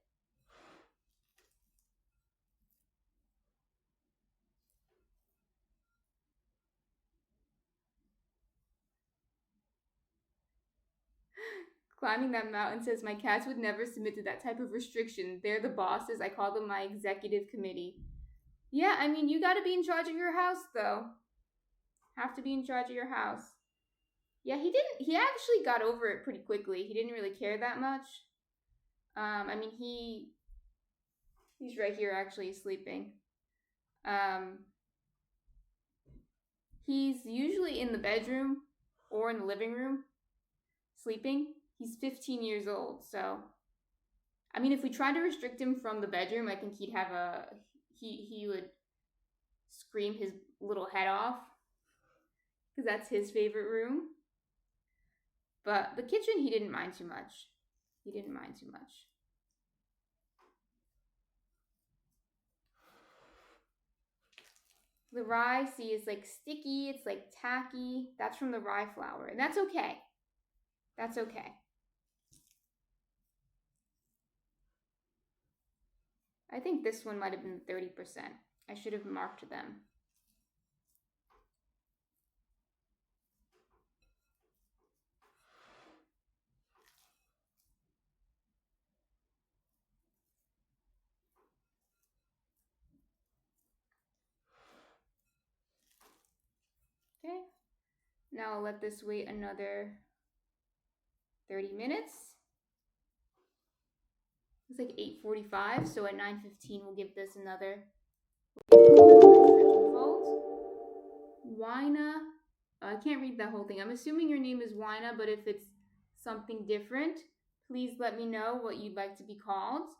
Climbing that mountain says, my cats would never submit to that type of restriction. They're the bosses. I call them my executive committee. Yeah, I mean, you gotta be in charge of your house, though. Have to be in charge of your house. Yeah, he actually got over it pretty quickly. He didn't really care that much. I mean, he's right here actually sleeping. He's usually in the bedroom or in the living room sleeping. He's 15 years old, so I mean, if we tried to restrict him from the bedroom, I think he'd have he would scream his little head off because that's his favorite room. But the kitchen, he didn't mind too much. He didn't mind too much. The rye, see, is like sticky. It's like tacky. That's from the rye flour, and that's okay. That's okay. I think this one might have been 30%. I should have marked them. Okay. Now I'll let this wait another 30 minutes. It's like 8:45, so at 9:15 we'll give this another fold. Wina, I can't read that whole thing. I'm assuming your name is Wina, but if it's something different, please let me know what you'd like to be called.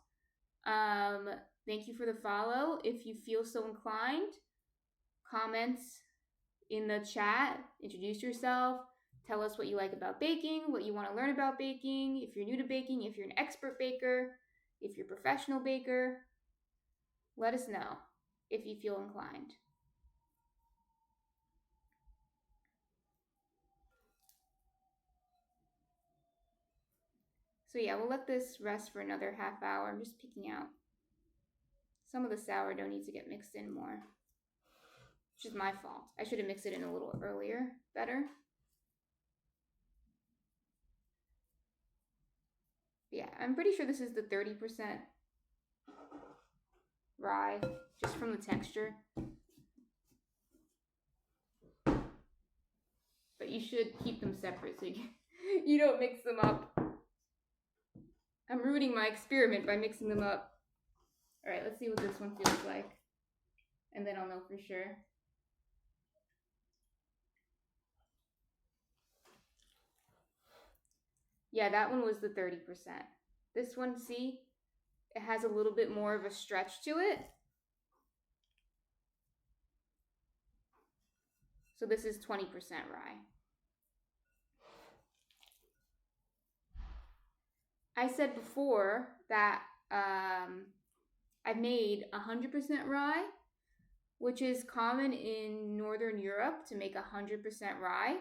Thank you for the follow. If you feel so inclined, comment in the chat, introduce yourself, tell us what you like about baking, what you want to learn about baking, if you're new to baking, if you're an expert baker, if you're a professional baker. Let us know if you feel inclined. So yeah, we'll let this rest for another half hour. I'm just picking out. Some of the sourdough needs to get mixed in more, which is my fault. I should have mixed it in a little earlier, better. Yeah, I'm pretty sure this is the 30% rye, just from the texture. But you should keep them separate so you don't mix them up. I'm ruining my experiment by mixing them up. All right, let's see what this one feels like. And then I'll know for sure. Yeah, that one was the 30%. This one, see, it has a little bit more of a stretch to it. So this is 20% rye. I said before that I've made 100% rye, which is common in Northern Europe to make 100% rye.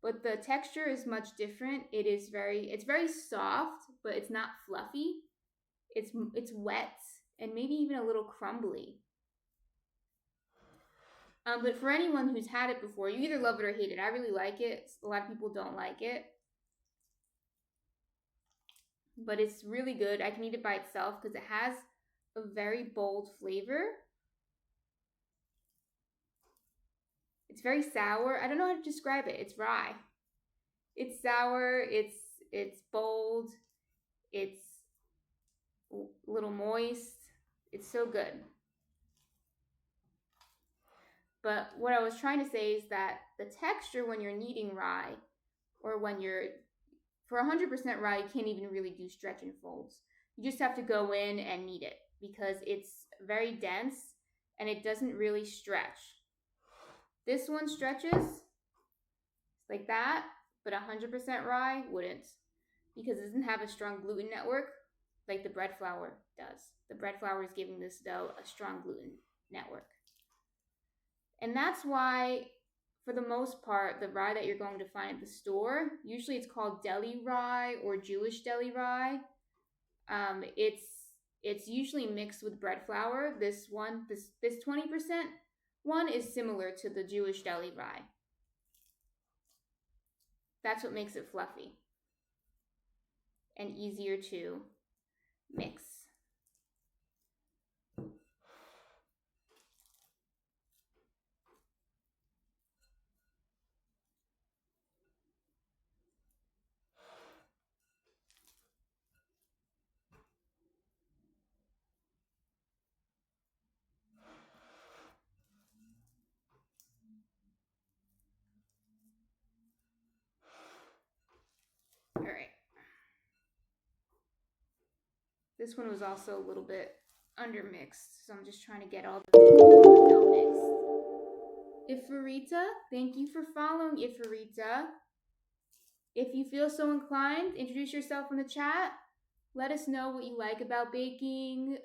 But the texture is much different. It's very soft, but it's not fluffy. It's wet and maybe even a little crumbly. But for anyone who's had it before, you either love it or hate it. I really like it. A lot of people don't like it. But it's really good. I can eat it by itself because it has a very bold flavor. It's very sour. I don't know how to describe it. It's rye. It's sour. It's bold. It's a little moist. It's so good. But what I was trying to say is that the texture when you're kneading rye or when you're for 100% rye, you can't even really do stretch and folds. You just have to go in and knead it because it's very dense and it doesn't really stretch. This one stretches like that, but 100% rye wouldn't because it doesn't have a strong gluten network like the bread flour does. The bread flour is giving this dough a strong gluten network. And that's why, for the most part, the rye that you're going to find at the store, usually it's called deli rye or Jewish deli rye. It's usually mixed with bread flour. This 20% one is similar to the Jewish deli rye. That's what makes it fluffy and easier to mix. All right. This one was also a little bit undermixed, so I'm just trying to get all the dough mixed. Ifarita, thank you for following, Ifarita. If you feel so inclined, introduce yourself in the chat. Let us know what you like about baking,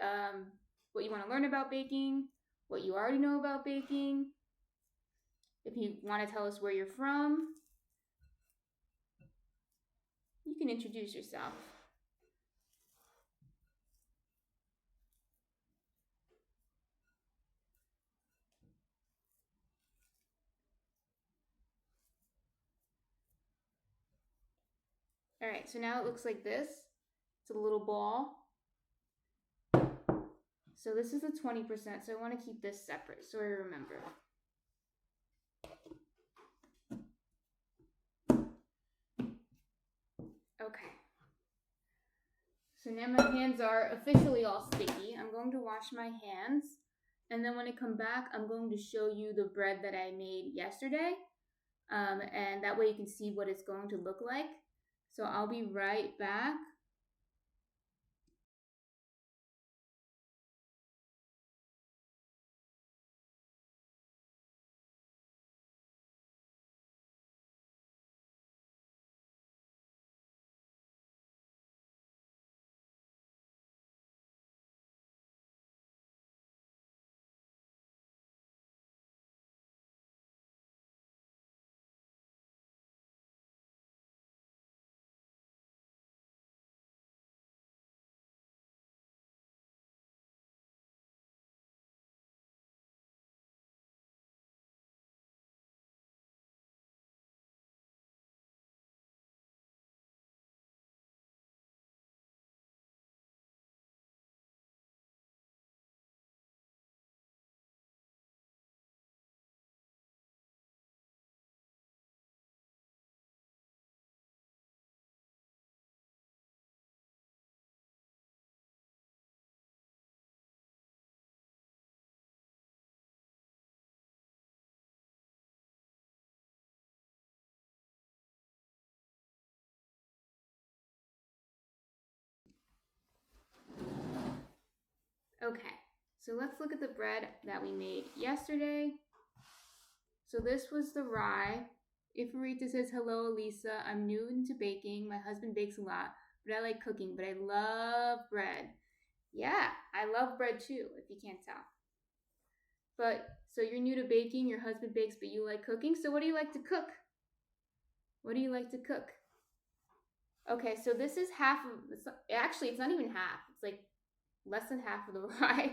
what you want to learn about baking, what you already know about baking. If you want to tell us where you're from, you can introduce yourself. All right, so now it looks like this. It's a little ball. So this is the 20%, so I want to keep this separate so I remember. Okay. So now my hands are officially all sticky. I'm going to wash my hands. And then when I come back, I'm going to show you the bread that I made yesterday. And that way you can see what it's going to look like. So I'll be right back. Okay, so let's look at the bread that we made yesterday. So this was the rye. Ifarita says, hello, Elisa. I'm new into baking. My husband bakes a lot, but I like cooking, but I love bread. Yeah, I love bread too, if you can't tell. But, so you're new to baking, your husband bakes, but you like cooking. So what do you like to cook? What do you like to cook? Okay, so this is half of, actually, it's not even half. It's like less than half of the rye.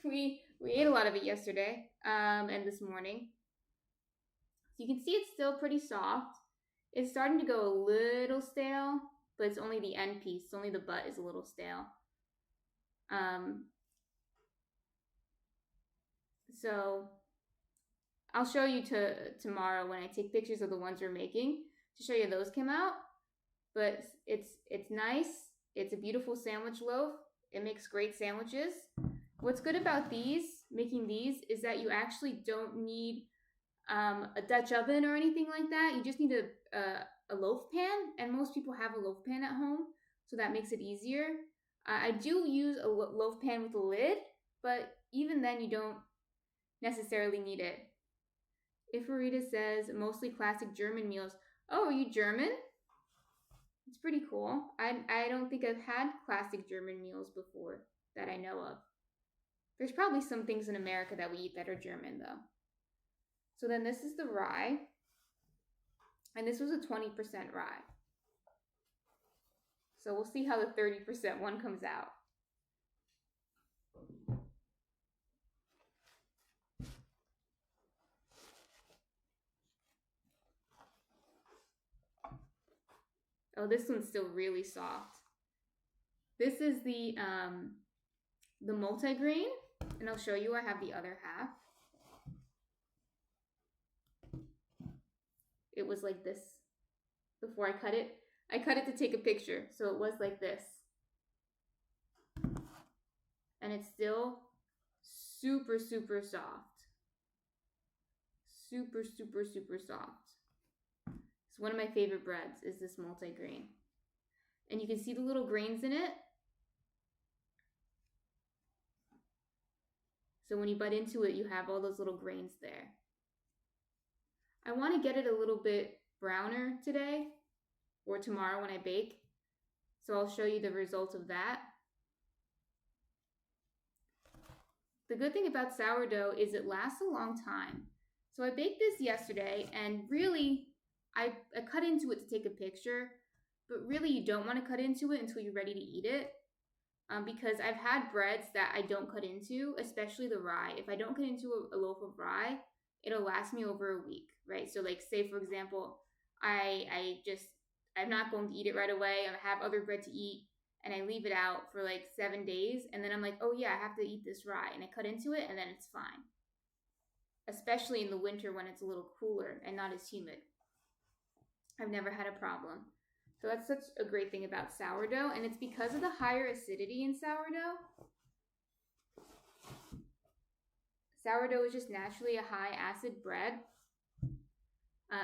we ate a lot of it yesterday and this morning. So you can see it's still pretty soft. It's starting to go a little stale, but it's only the end piece. It's only the butt is a little stale. So I'll show you tomorrow when I take pictures of the ones we're making to show you those came out. But it's nice. It's a beautiful sandwich loaf. It makes great sandwiches. What's good about making these, is that you actually don't need a Dutch oven or anything like that. You just need a loaf pan, and most people have a loaf pan at home, so that makes it easier. I do use a loaf pan with a lid, but even then you don't necessarily need it. If Rita says mostly classic German meals. Oh, are you German? It's pretty cool. I don't think I've had classic German meals before that I know of. There's probably some things in America that we eat that are German though. So then this is the rye. And this was a 20% rye. So we'll see how the 30% one comes out. Oh, this one's still really soft. This is the multigrain, and I'll show you. I have the other half. It was like this before I cut it. I cut it to take a picture, so it was like this. And it's still super, super soft. Super, super, super soft. It's one of my favorite breads is this multigrain. And you can see the little grains in it. So when you bite into it, you have all those little grains there. I want to get it a little bit browner today or tomorrow when I bake. So I'll show you the result of that. The good thing about sourdough is it lasts a long time. So I baked this yesterday, and really I cut into it to take a picture, but really you don't want to cut into it until you're ready to eat it. Because I've had breads that I don't cut into, especially the rye. If I don't cut into a loaf of rye, it'll last me over a week, right? So like say for example, I'm not going to eat it right away. I have other bread to eat and I leave it out for like 7 days. And then I'm like, oh yeah, I have to eat this rye. And I cut into it and then it's fine. Especially in the winter when it's a little cooler and not as humid. I've never had a problem. So that's such a great thing about sourdough. And it's because of the higher acidity in sourdough. Sourdough is just naturally a high acid bread.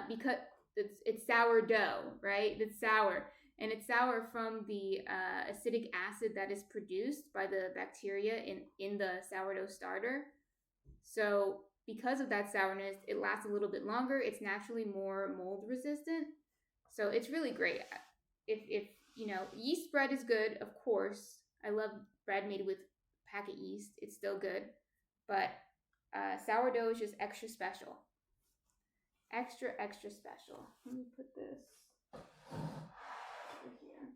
Because it's sourdough, right? It's sour. And it's sour from the acidic acid that is produced by the bacteria in the sourdough starter. So because of that sourness, it lasts a little bit longer. It's naturally more mold resistant. So it's really great. If you know, yeast bread is good, of course. I love bread made with packet yeast. It's still good. But sourdough is just extra special. Extra, extra special. Let me put this over here.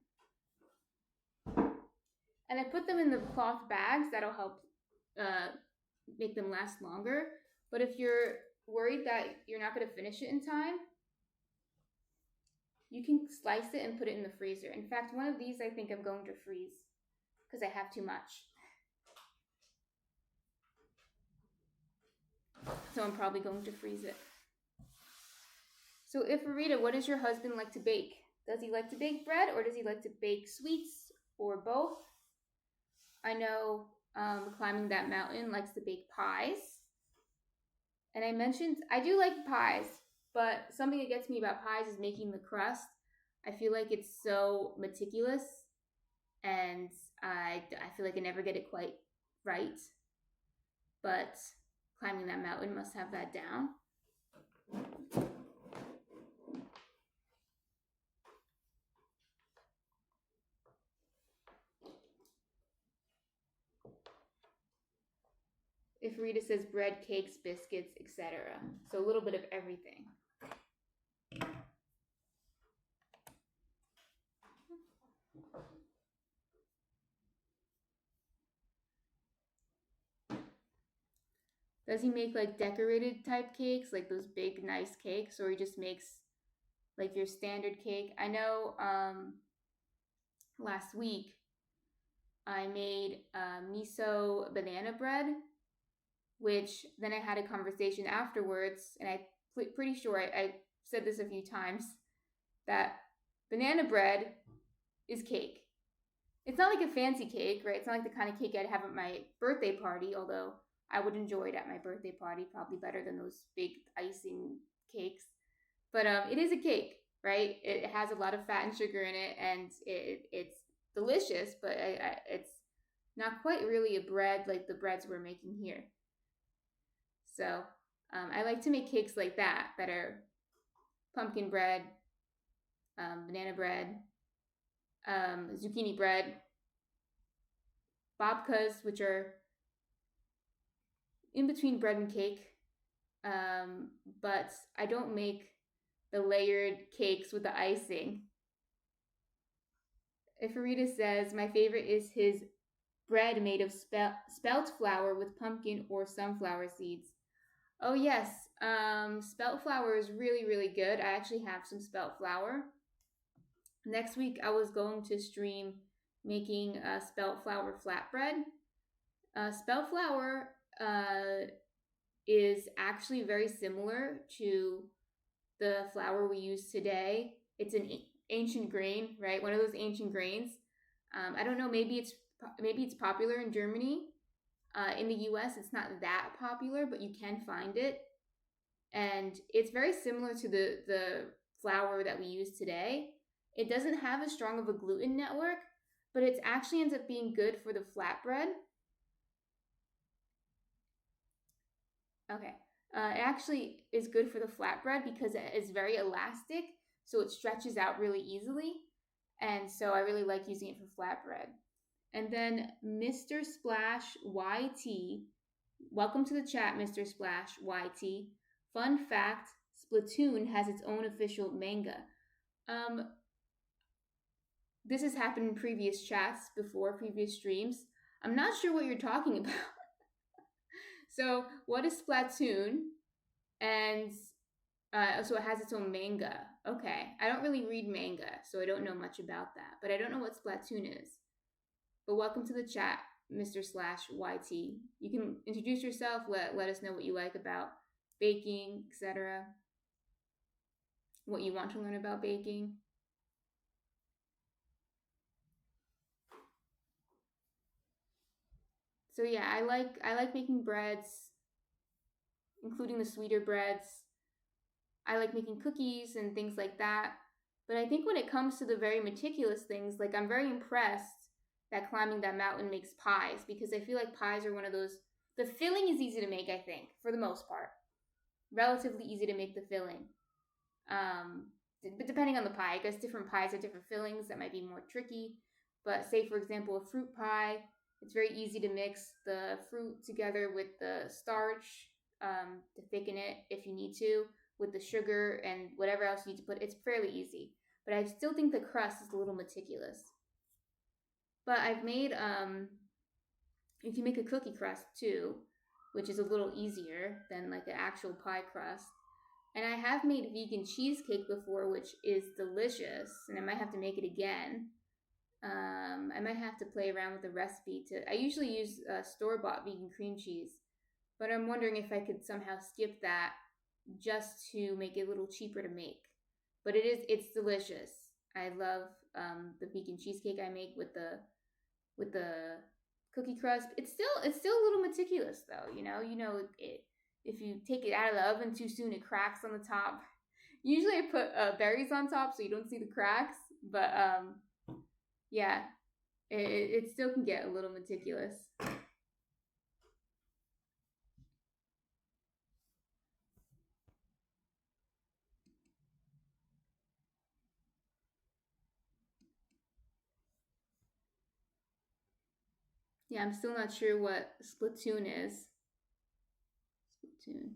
And I put them in the cloth bags. That'll help make them last longer. But if you're worried that you're not going to finish it in time, you can slice it and put it in the freezer. In fact, one of these I think I'm going to freeze because I have too much. So I'm probably going to freeze it. So Rita, what does your husband like to bake? Does he like to bake bread or does he like to bake sweets or both? I know Climbing That Mountain likes to bake pies. And I mentioned, I do like pies, but something that gets me about pies is making the crust. I feel like it's so meticulous and I feel like I never get it quite right. But Climbing That Mountain must have that down. If Rita says bread, cakes, biscuits, etc. So a little bit of everything. Does he make like decorated type cakes, like those big nice cakes, or he just makes like your standard cake? I know last week I made miso banana bread, which then I had a conversation afterwards, and I'm pretty sure I said this a few times, that banana bread is cake. It's not like a fancy cake, right? It's not like the kind of cake I'd have at my birthday party, although I would enjoy it at my birthday party, probably better than those big icing cakes. But it is a cake. right? It has a lot of fat and sugar in it, and it's delicious, but it's not quite really a bread like the breads we're making here. So I like to make cakes like that are pumpkin bread, banana bread, zucchini bread, babkas, which are in between bread and cake. Um, but I don't make the layered cakes with the icing. Ifarita says, my favorite is his bread made of spelt flour with pumpkin or sunflower seeds. Oh, yes. Spelt flour is really, really good. I actually have some spelt flour. Next week, I was going to stream making a spelt flour flatbread. Spelt flour is actually very similar to the flour we use today. It's an ancient grain, right? One of those ancient grains. I don't know. Maybe it's popular in Germany. In the U.S., it's not that popular, but you can find it, and it's very similar to the flour that we use today. It doesn't have as strong of a gluten network, but it actually ends up being good for the flatbread. Okay. It actually is good for the flatbread because it is very elastic, so it stretches out really easily. And so I really like using it for flatbread. And then Mr. Splash YT, welcome to the chat, Mr. Splash YT. Fun fact, Splatoon has its own official manga. This has happened in previous chats before, previous streams. I'm not sure what you're talking about. So, what is Splatoon? And so it has its own manga. Okay, I don't really read manga, so I don't know much about that. But I don't know what Splatoon is. But welcome to the chat, Mr. Slash YT. You can introduce yourself, let us know what you like about baking, etc. What you want to learn about baking. So yeah, I like making breads, including the sweeter breads. I like making cookies and things like that. But I think when it comes to the very meticulous things, like I'm very impressed that climbing that mountain makes pies, because I feel like pies are one of those. The filling is easy to make, I think, for the most part. Relatively easy to make the filling. But depending on the pie, I guess different pies have different fillings that might be more tricky. But say, for example, a fruit pie, it's very easy to mix the fruit together with the starch to thicken it if you need to, with the sugar and whatever else you need to put. It's fairly easy. But I still think the crust is a little meticulous. But I've made, you can make a cookie crust too, which is a little easier than like an actual pie crust. And I have made vegan cheesecake before, which is delicious, and I might have to make it again. I might have to play around with the recipe. I usually use store-bought vegan cream cheese, but I'm wondering if I could somehow skip that just to make it a little cheaper to make. But it's delicious. I love the vegan cheesecake I make with the cookie crust. It's still a little meticulous though. If you take it out of the oven too soon, it cracks on the top. Usually I put berries on top so you don't see the cracks, but yeah, it still can get a little meticulous. Yeah, I'm still not sure what Splatoon is. Splatoon.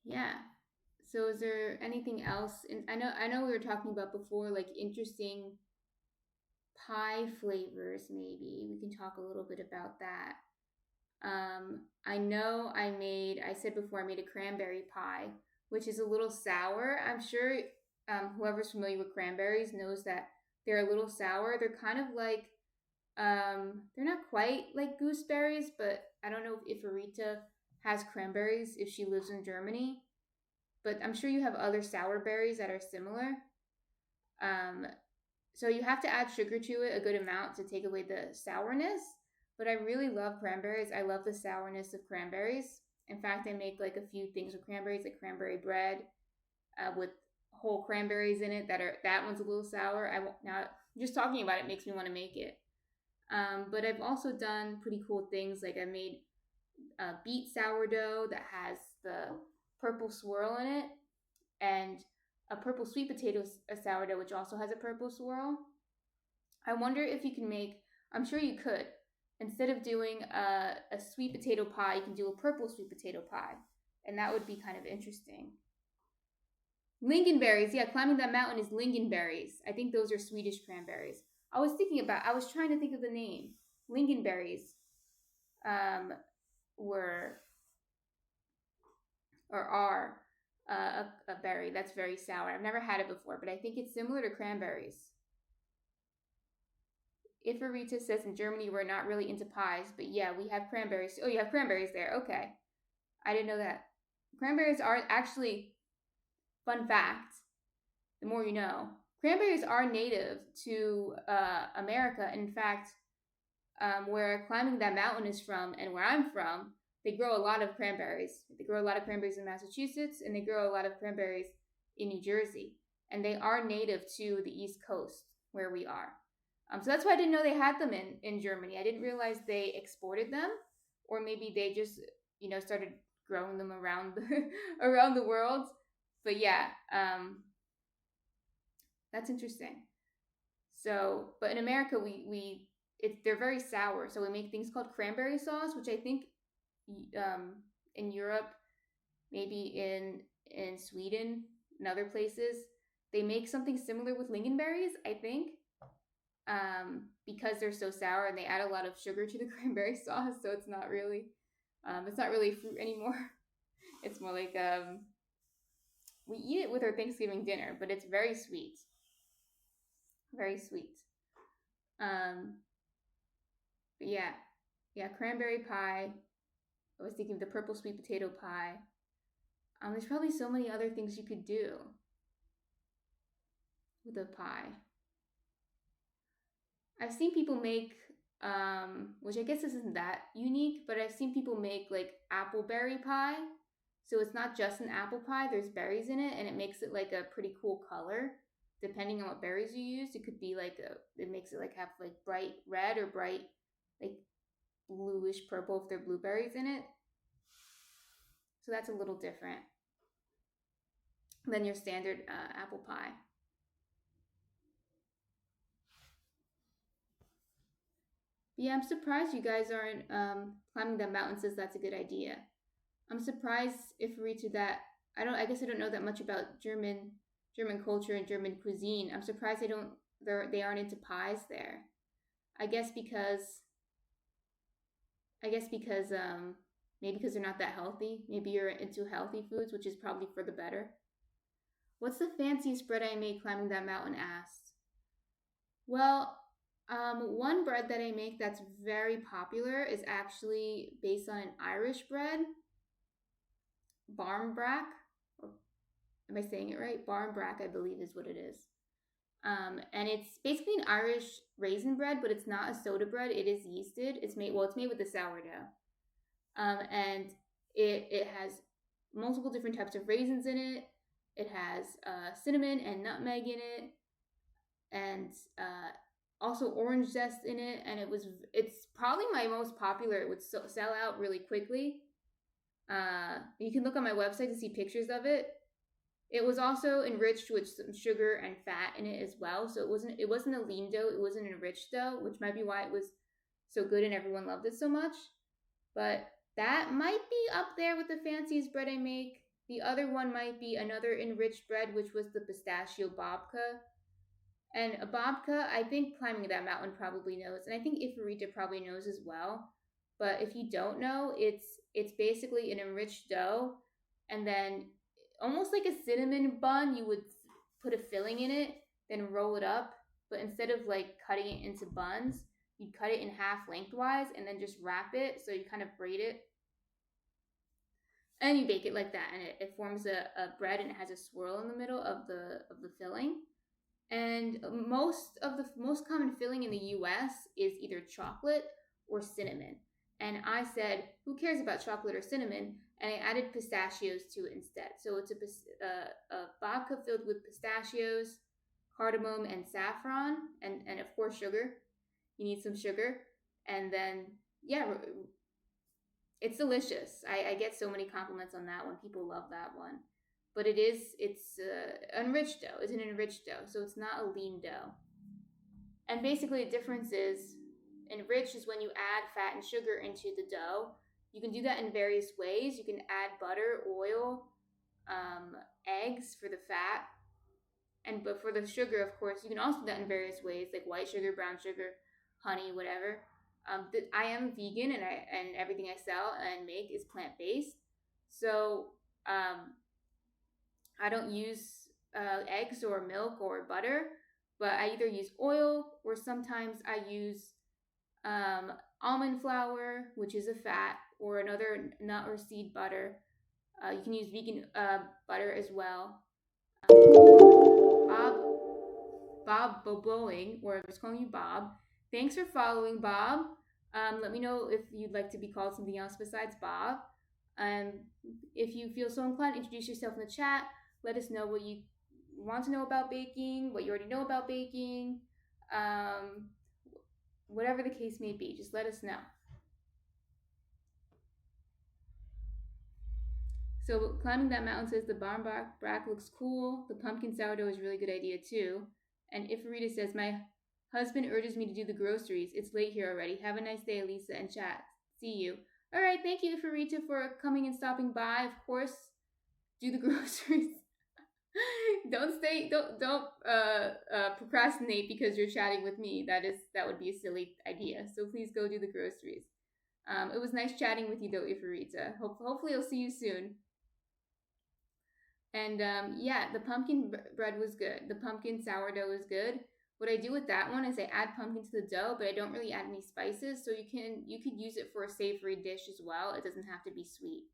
Yeah. So is there anything else? I know we were talking about before, like interesting pie flavors. Maybe we can talk a little bit about that. I know I said before, I made a cranberry pie, which is a little sour. I'm sure whoever's familiar with cranberries knows that they're a little sour. They're kind of like, they're not quite like gooseberries, but I don't know if Arita has cranberries if she lives in Germany. But I'm sure you have other sour berries that are similar. So you have to add sugar to it, a good amount, to take away the sourness. But I really love cranberries. I love the sourness of cranberries. In fact, I make like a few things with cranberries, like cranberry bread with whole cranberries in it. That one's a little sour. I won't, now just talking about it makes me want to make it. But I've also done pretty cool things, like I made a beet sourdough that has the purple swirl in it, and a purple sweet potato sourdough, which also has a purple swirl. I wonder if you can make, I'm sure you could, instead of doing a sweet potato pie, you can do a purple sweet potato pie. And that would be kind of interesting. Lingonberries, yeah, climbing that mountain is lingonberries. I think those are Swedish cranberries. I was trying to think of the name. Lingonberries were, or are, a berry that's very sour. I've never had it before, but I think it's similar to cranberries. Ifarita says in Germany we're not really into pies, but yeah, we have cranberries. Oh, you have cranberries there. Okay. I didn't know that. Cranberries are actually, fun fact, the more you know, cranberries are native to America. In fact, where climbing that mountain is from and where I'm from, they grow a lot of cranberries. They grow a lot of cranberries in Massachusetts, and they grow a lot of cranberries in New Jersey. And they are native to the East Coast where we are. So that's why I didn't know they had them in Germany. I didn't realize they exported them, or maybe they just, started growing them around around the world. But yeah, that's interesting. So, but in America, they're very sour. So we make things called cranberry sauce, which I think in Europe, maybe in Sweden and other places, they make something similar with lingonberries, I think, because they're so sour, and they add a lot of sugar to the cranberry sauce. So it's not really fruit anymore. It's more like we eat it with our Thanksgiving dinner, but it's very sweet. Very sweet. But yeah, cranberry pie. I was thinking of the purple sweet potato pie. There's probably so many other things you could do with a pie. I've seen people make, which I guess this isn't that unique, but I've seen people make like appleberry pie. So it's not just an apple pie, there's berries in it, and it makes it like a pretty cool color. Depending on what berries you use, it could be like it makes it like have like bright red or bright like bluish purple if they're blueberries in it. So that's a little different than your standard apple pie. But yeah, I'm surprised you guys aren't climbing that mountain says that's a good idea. I'm surprised if we to that. I guess I don't know that much about German culture and German cuisine. I'm surprised they aren't into pies there. I guess because maybe because they're not that healthy. Maybe you're into healthy foods, which is probably for the better. What's the fanciest bread I made climbing that mountain asked? Well, one bread that I make that's very popular is actually based on an Irish bread, barmbrack. Am I saying it right? Barmbrack, I believe, is what it is. And it's basically an Irish raisin bread, but it's not a soda bread. It is yeasted. It's made with the sourdough. And it has multiple different types of raisins in it. It has cinnamon and nutmeg in it, and also orange zest in it. And it's probably my most popular. It would sell out really quickly. You can look on my website to see pictures of it. It was also enriched with some sugar and fat in it as well. So it wasn't a lean dough. It was an enriched dough, which might be why it was so good and everyone loved it so much. But that might be up there with the fanciest bread I make. The other one might be another enriched bread, which was the pistachio babka. And a babka, I think Climbing That Mountain probably knows, and I think Ifarita probably knows as well. But if you don't know, it's basically an enriched dough, and then almost like a cinnamon bun, you would put a filling in it, then roll it up. But instead of like cutting it into buns, you cut it in half lengthwise and then just wrap it. So you kind of braid it. And you bake it like that. And it forms a bread, and it has a swirl in the middle of the filling. And most common filling in the US is either chocolate or cinnamon. And I said, who cares about chocolate or cinnamon? and I added pistachios to it instead. So it's a vodka filled with pistachios, cardamom, and saffron, and of course sugar. You need some sugar, and then yeah, it's delicious. I get so many compliments on that one. People love that one, but it's enriched dough. It's an enriched dough, so it's not a lean dough. And basically, the difference is enriched is when you add fat and sugar into the dough. You can do that in various ways. You can add butter, oil, eggs for the fat, but for the sugar, of course, you can also do that in various ways, like white sugar, brown sugar, honey, whatever. I am vegan, and everything I sell and make is plant based. So I don't use eggs or milk or butter, but I either use oil or sometimes I use almond flour, which is a fat, or another nut or seed butter. You can use vegan butter as well. Bob Boboing, or I'm just calling you Bob. Thanks for following, Bob. Let me know if you'd like to be called something else besides Bob. If you feel so inclined, introduce yourself in the chat. Let us know what you want to know about baking, what you already know about baking, whatever the case may be. Just let us know. So climbing that mountain says the barn brack looks cool. The pumpkin sourdough is a really good idea too. And Ifarita says, my husband urges me to do the groceries. It's late here already. Have a nice day, Elisa and chat. See you. All right, thank you, Ifarita, for coming and stopping by. Of course, do the groceries. Don't procrastinate because you're chatting with me. That would be a silly idea. So please go do the groceries. It was nice chatting with you though, Ifarita. Hopefully I'll see you soon. And yeah, the pumpkin bread was good. The pumpkin sourdough was good. What I do with that one is I add pumpkin to the dough, but I don't really add any spices. So you could use it for a savory dish as well. It doesn't have to be sweet.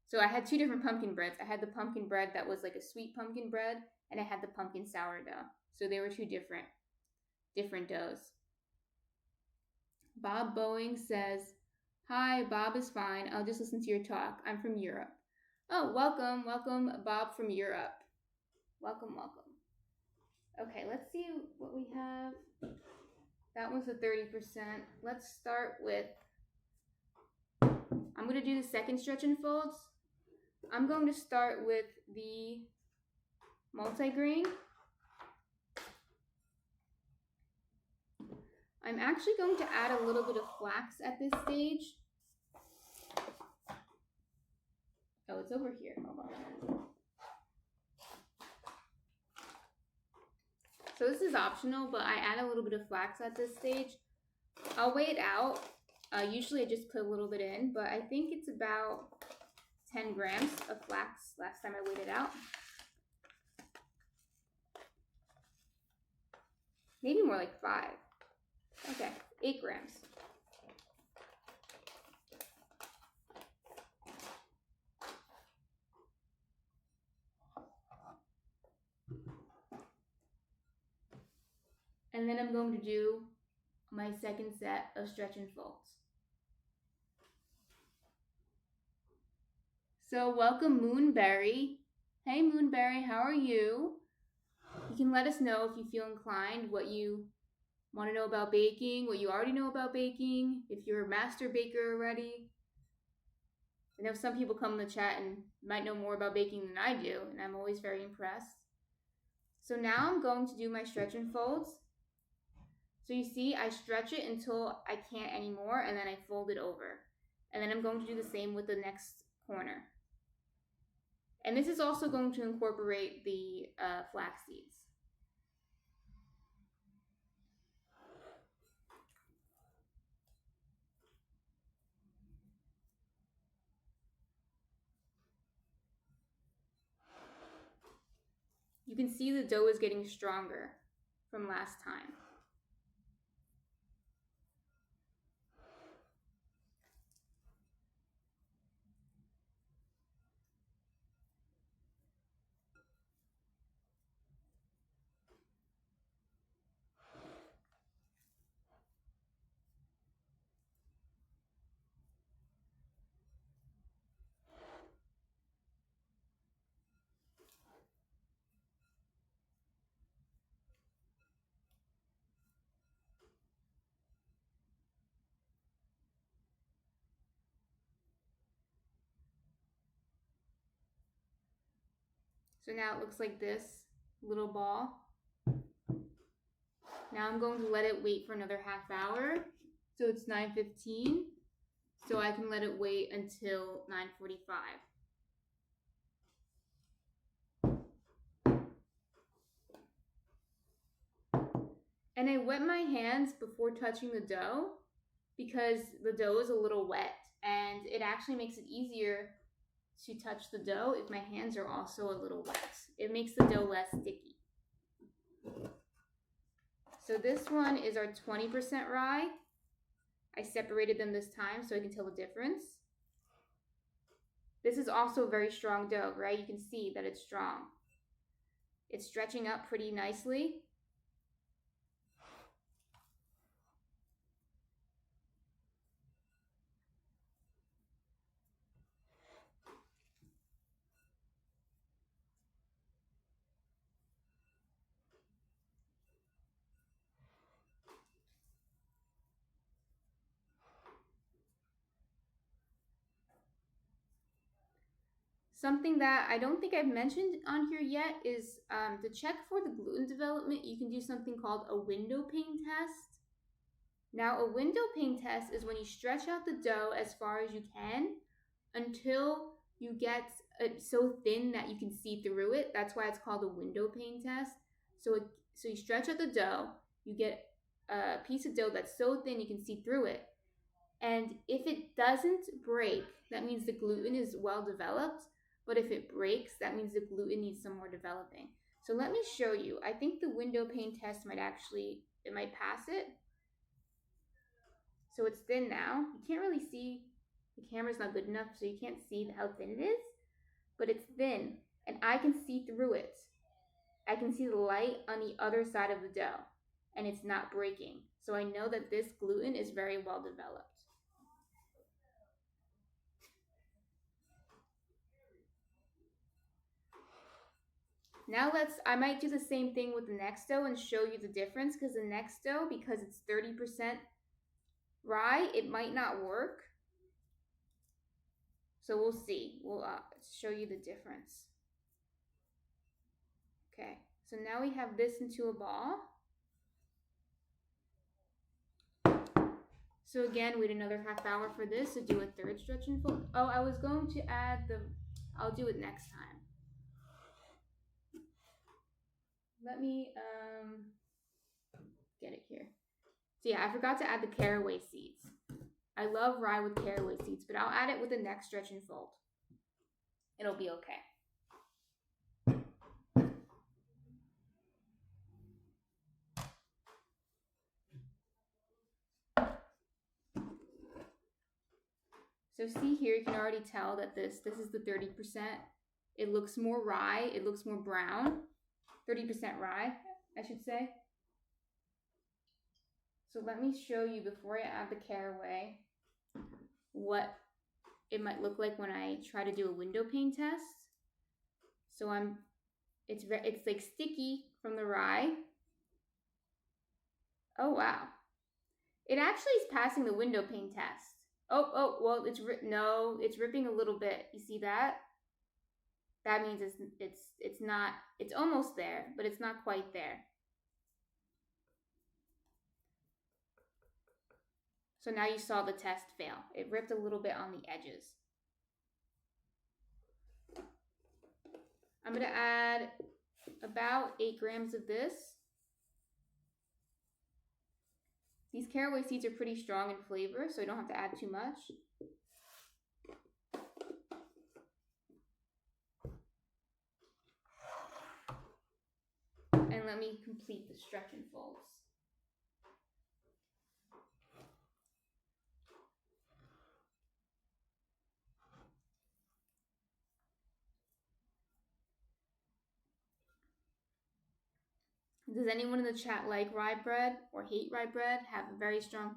So I had two different pumpkin breads. I had the pumpkin bread that was like a sweet pumpkin bread, and I had the pumpkin sourdough. So they were two different doughs. Bob Boeing says, "Hi, Bob is fine. I'll just listen to your talk. I'm from Europe." Oh, welcome, Bob from Europe. Welcome. Okay, let's see what we have. That was a 30%. Let's start with, I'm going to do the second stretch and folds. I'm going to start with the multigrain. I'm actually going to add a little bit of flax at this stage. Oh, it's over here. Hold on. So this is optional, but I add a little bit of flax at this stage. I'll weigh it out. Usually I just put a little bit in, but I think it's about 10 grams of flax last time I weighed it out. Maybe more like 5. Okay, 8 grams. And then I'm going to do my second set of stretch and folds. So welcome, Moonberry. Hey, Moonberry, how are you? You can let us know if you feel inclined, what you want to know about baking, what you already know about baking, if you're a master baker already. I know some people come in the chat and might know more about baking than I do, and I'm always very impressed. So now I'm going to do my stretch and folds. So you see, I stretch it until I can't anymore, and then I fold it over. And then I'm going to do the same with the next corner. And this is also going to incorporate the flax seeds. You can see the dough is getting stronger from last time. So now it looks like this little ball. Now I'm going to let it wait for another half hour. So it's 9:15. So I can let it wait until 9:45. And I wet my hands before touching the dough because the dough is a little wet, and it actually makes it easier to touch the dough if my hands are also a little wet. It makes the dough less sticky. So this one is our 20% rye. I separated them this time so I can tell the difference. This is also very strong dough, right? You can see that it's strong. It's stretching up pretty nicely. Something that I don't think I've mentioned on here yet is to check for the gluten development, you can do something called a window pane test. Now, a window pane test is when you stretch out the dough as far as you can until you get it so thin that you can see through it. That's why it's called a window pane test. So you stretch out the dough, you get a piece of dough that's so thin you can see through it. And if it doesn't break, that means the gluten is well developed. But if it breaks, that means the gluten needs some more developing. So let me show you. I think the window pane test might pass it. So it's thin now. You can't really see, the camera's not good enough, so you can't see how thin it is. But it's thin, and I can see through it. I can see the light on the other side of the dough, and it's not breaking. So I know that this gluten is very well developed. Now I might do the same thing with the next dough and show you the difference, because the next dough, because it's 30% rye, it might not work. So we'll see. We'll show you the difference. Okay, so now we have this into a ball. So again, wait another half hour for this to do a third stretch and fold. Oh, I was going to add I'll do it next time. Let me get it here. So yeah, I forgot to add the caraway seeds. I love rye with caraway seeds, but I'll add it with the next stretch and fold. It'll be okay. So see here, you can already tell that this is the 30%. It looks more rye, it looks more brown. 30% rye, I should say. So let me show you before I add the caraway what it might look like when I try to do a window pane test. So it's like sticky from the rye. Oh wow. It actually is passing the window pane test. Oh, well, it's ripping a little bit. You see that? That means it's almost there, but it's not quite there. So now you saw the test fail. It ripped a little bit on the edges. I'm going to add about 8 grams of this. These caraway seeds are pretty strong in flavor, so I don't have to add too much. And let me complete the stretch and folds. Does anyone in the chat like rye bread or hate rye bread? Have a very strong...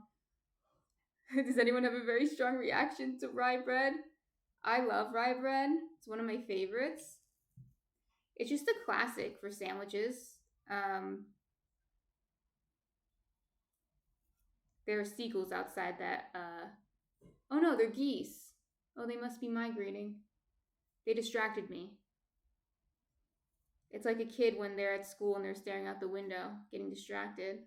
Does anyone have a very strong reaction to rye bread? I love rye bread. It's one of my favorites. It's just a classic for sandwiches. There are seagulls outside that... Oh no, they're geese. Oh, they must be migrating. They distracted me. It's like a kid when they're at school and they're staring out the window, getting distracted.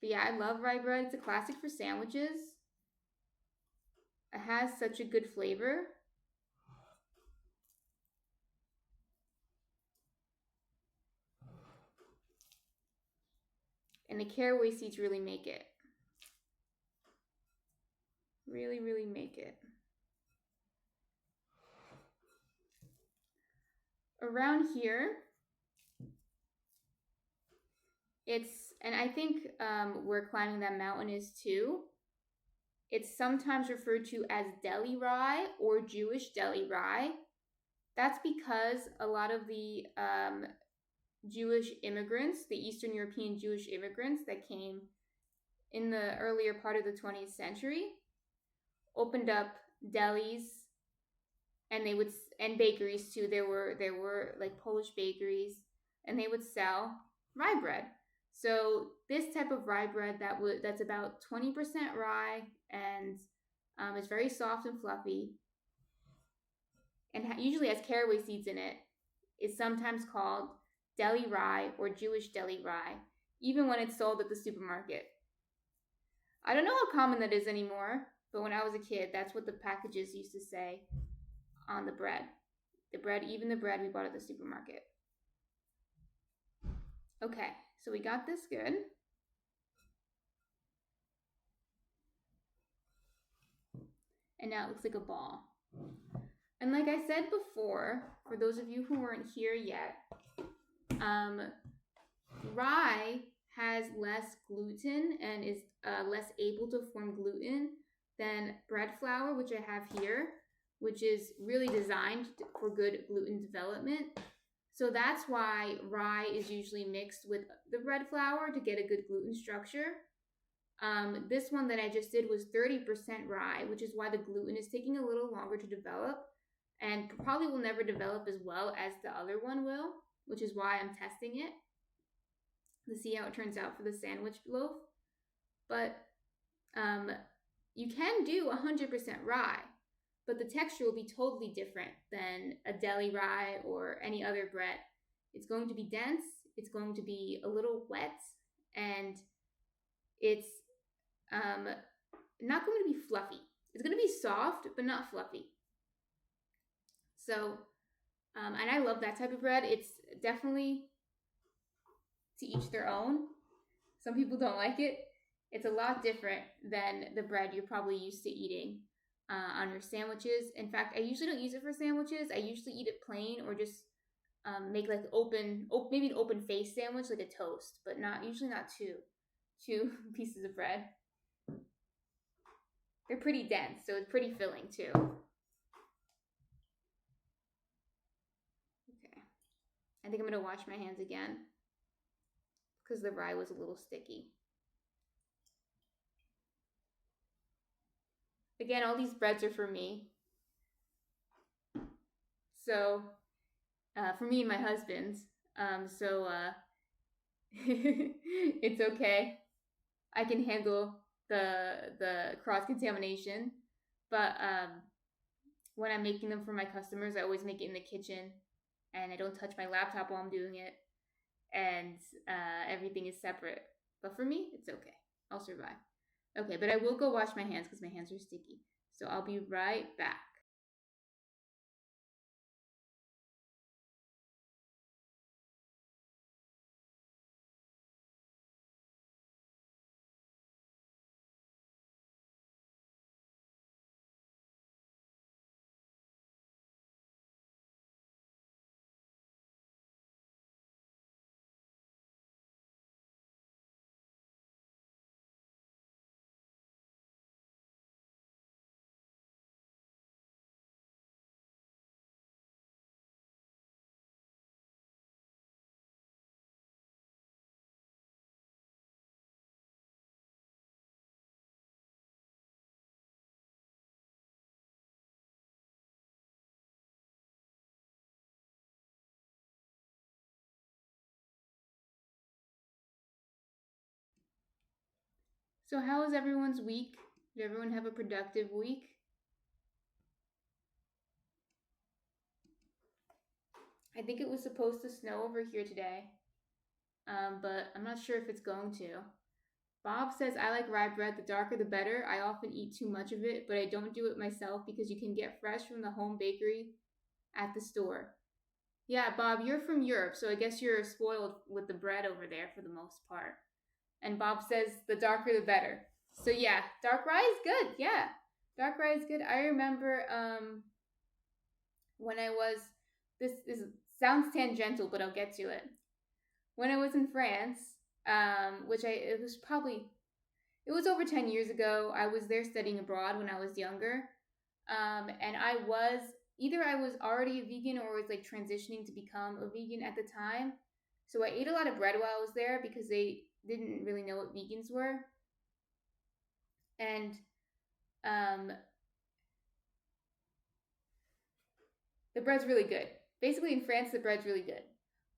But yeah, I love rye bread. It's a classic for sandwiches. It has such a good flavor. And the caraway seeds really make it. Really, really make it. Around here, and I think where climbing that mountain is too, it's sometimes referred to as deli rye or Jewish deli rye. That's because a lot of the Jewish immigrants, the Eastern European Jewish immigrants that came in the earlier part of the 20th century, opened up delis, and bakeries too. There were like Polish bakeries, and they would sell rye bread. So this type of rye bread that's about 20% rye and it's very soft and fluffy, and usually has caraway seeds in it, is sometimes called deli rye or Jewish deli rye, even when it's sold at the supermarket. I don't know how common that is anymore, but when I was a kid, that's what the packages used to say on the bread. Even the bread we bought at the supermarket. Okay, so we got this good. And now it looks like a ball. And like I said before, for those of you who weren't here yet, rye has less gluten and is less able to form gluten than bread flour, which I have here, which is really designed for good gluten development. So that's why rye is usually mixed with the bread flour to get a good gluten structure. This one that I just did was 30% rye, which is why the gluten is taking a little longer to develop and probably will never develop as well as the other one will, which is why I'm testing it to see how it turns out for the sandwich loaf. But you can do 100% rye, but the texture will be totally different than a deli rye or any other bread. It's going to be dense, it's going to be a little wet, and it's not going to be fluffy. It's going to be soft, but not fluffy. So, and I love that type of bread. It's definitely to each their own. Some people don't like it. It's a lot different than the bread you're probably used to eating on your sandwiches. In fact, I usually don't use it for sandwiches. I usually eat it plain or just make like maybe an open face sandwich, like a toast, but usually not two pieces of bread. They're pretty dense, so it's pretty filling too. Okay. I think I'm going to wash my hands again because the rye was a little sticky. Again, all these breads are for me. So, for me and my husband. So, it's okay. I can handle the cross-contamination. But when I'm making them for my customers, I always make it in the kitchen. And I don't touch my laptop while I'm doing it. And everything is separate. But for me, it's okay. I'll survive. Okay, but I will go wash my hands because my hands are sticky. So I'll be right back. So how was everyone's week? Did everyone have a productive week? I think it was supposed to snow over here today, but I'm not sure if it's going to. Bob says, I like rye bread. The darker the better. I often eat too much of it, but I don't do it myself because you can get fresh from the home bakery at the store. Yeah, Bob, you're from Europe, so I guess you're spoiled with the bread over there for the most part. And Bob says, the darker the better. So yeah, dark rye is good. Yeah, dark rye is good. I remember when I was this sounds tangential, but I'll get to it. When I was in France, which it was over 10 years ago. I was there studying abroad when I was younger, and I was already a vegan or was like transitioning to become a vegan at the time. So I ate a lot of bread while I was there because they didn't really know what vegans were, and um, the bread's really good. Basically, in France, the bread's really good.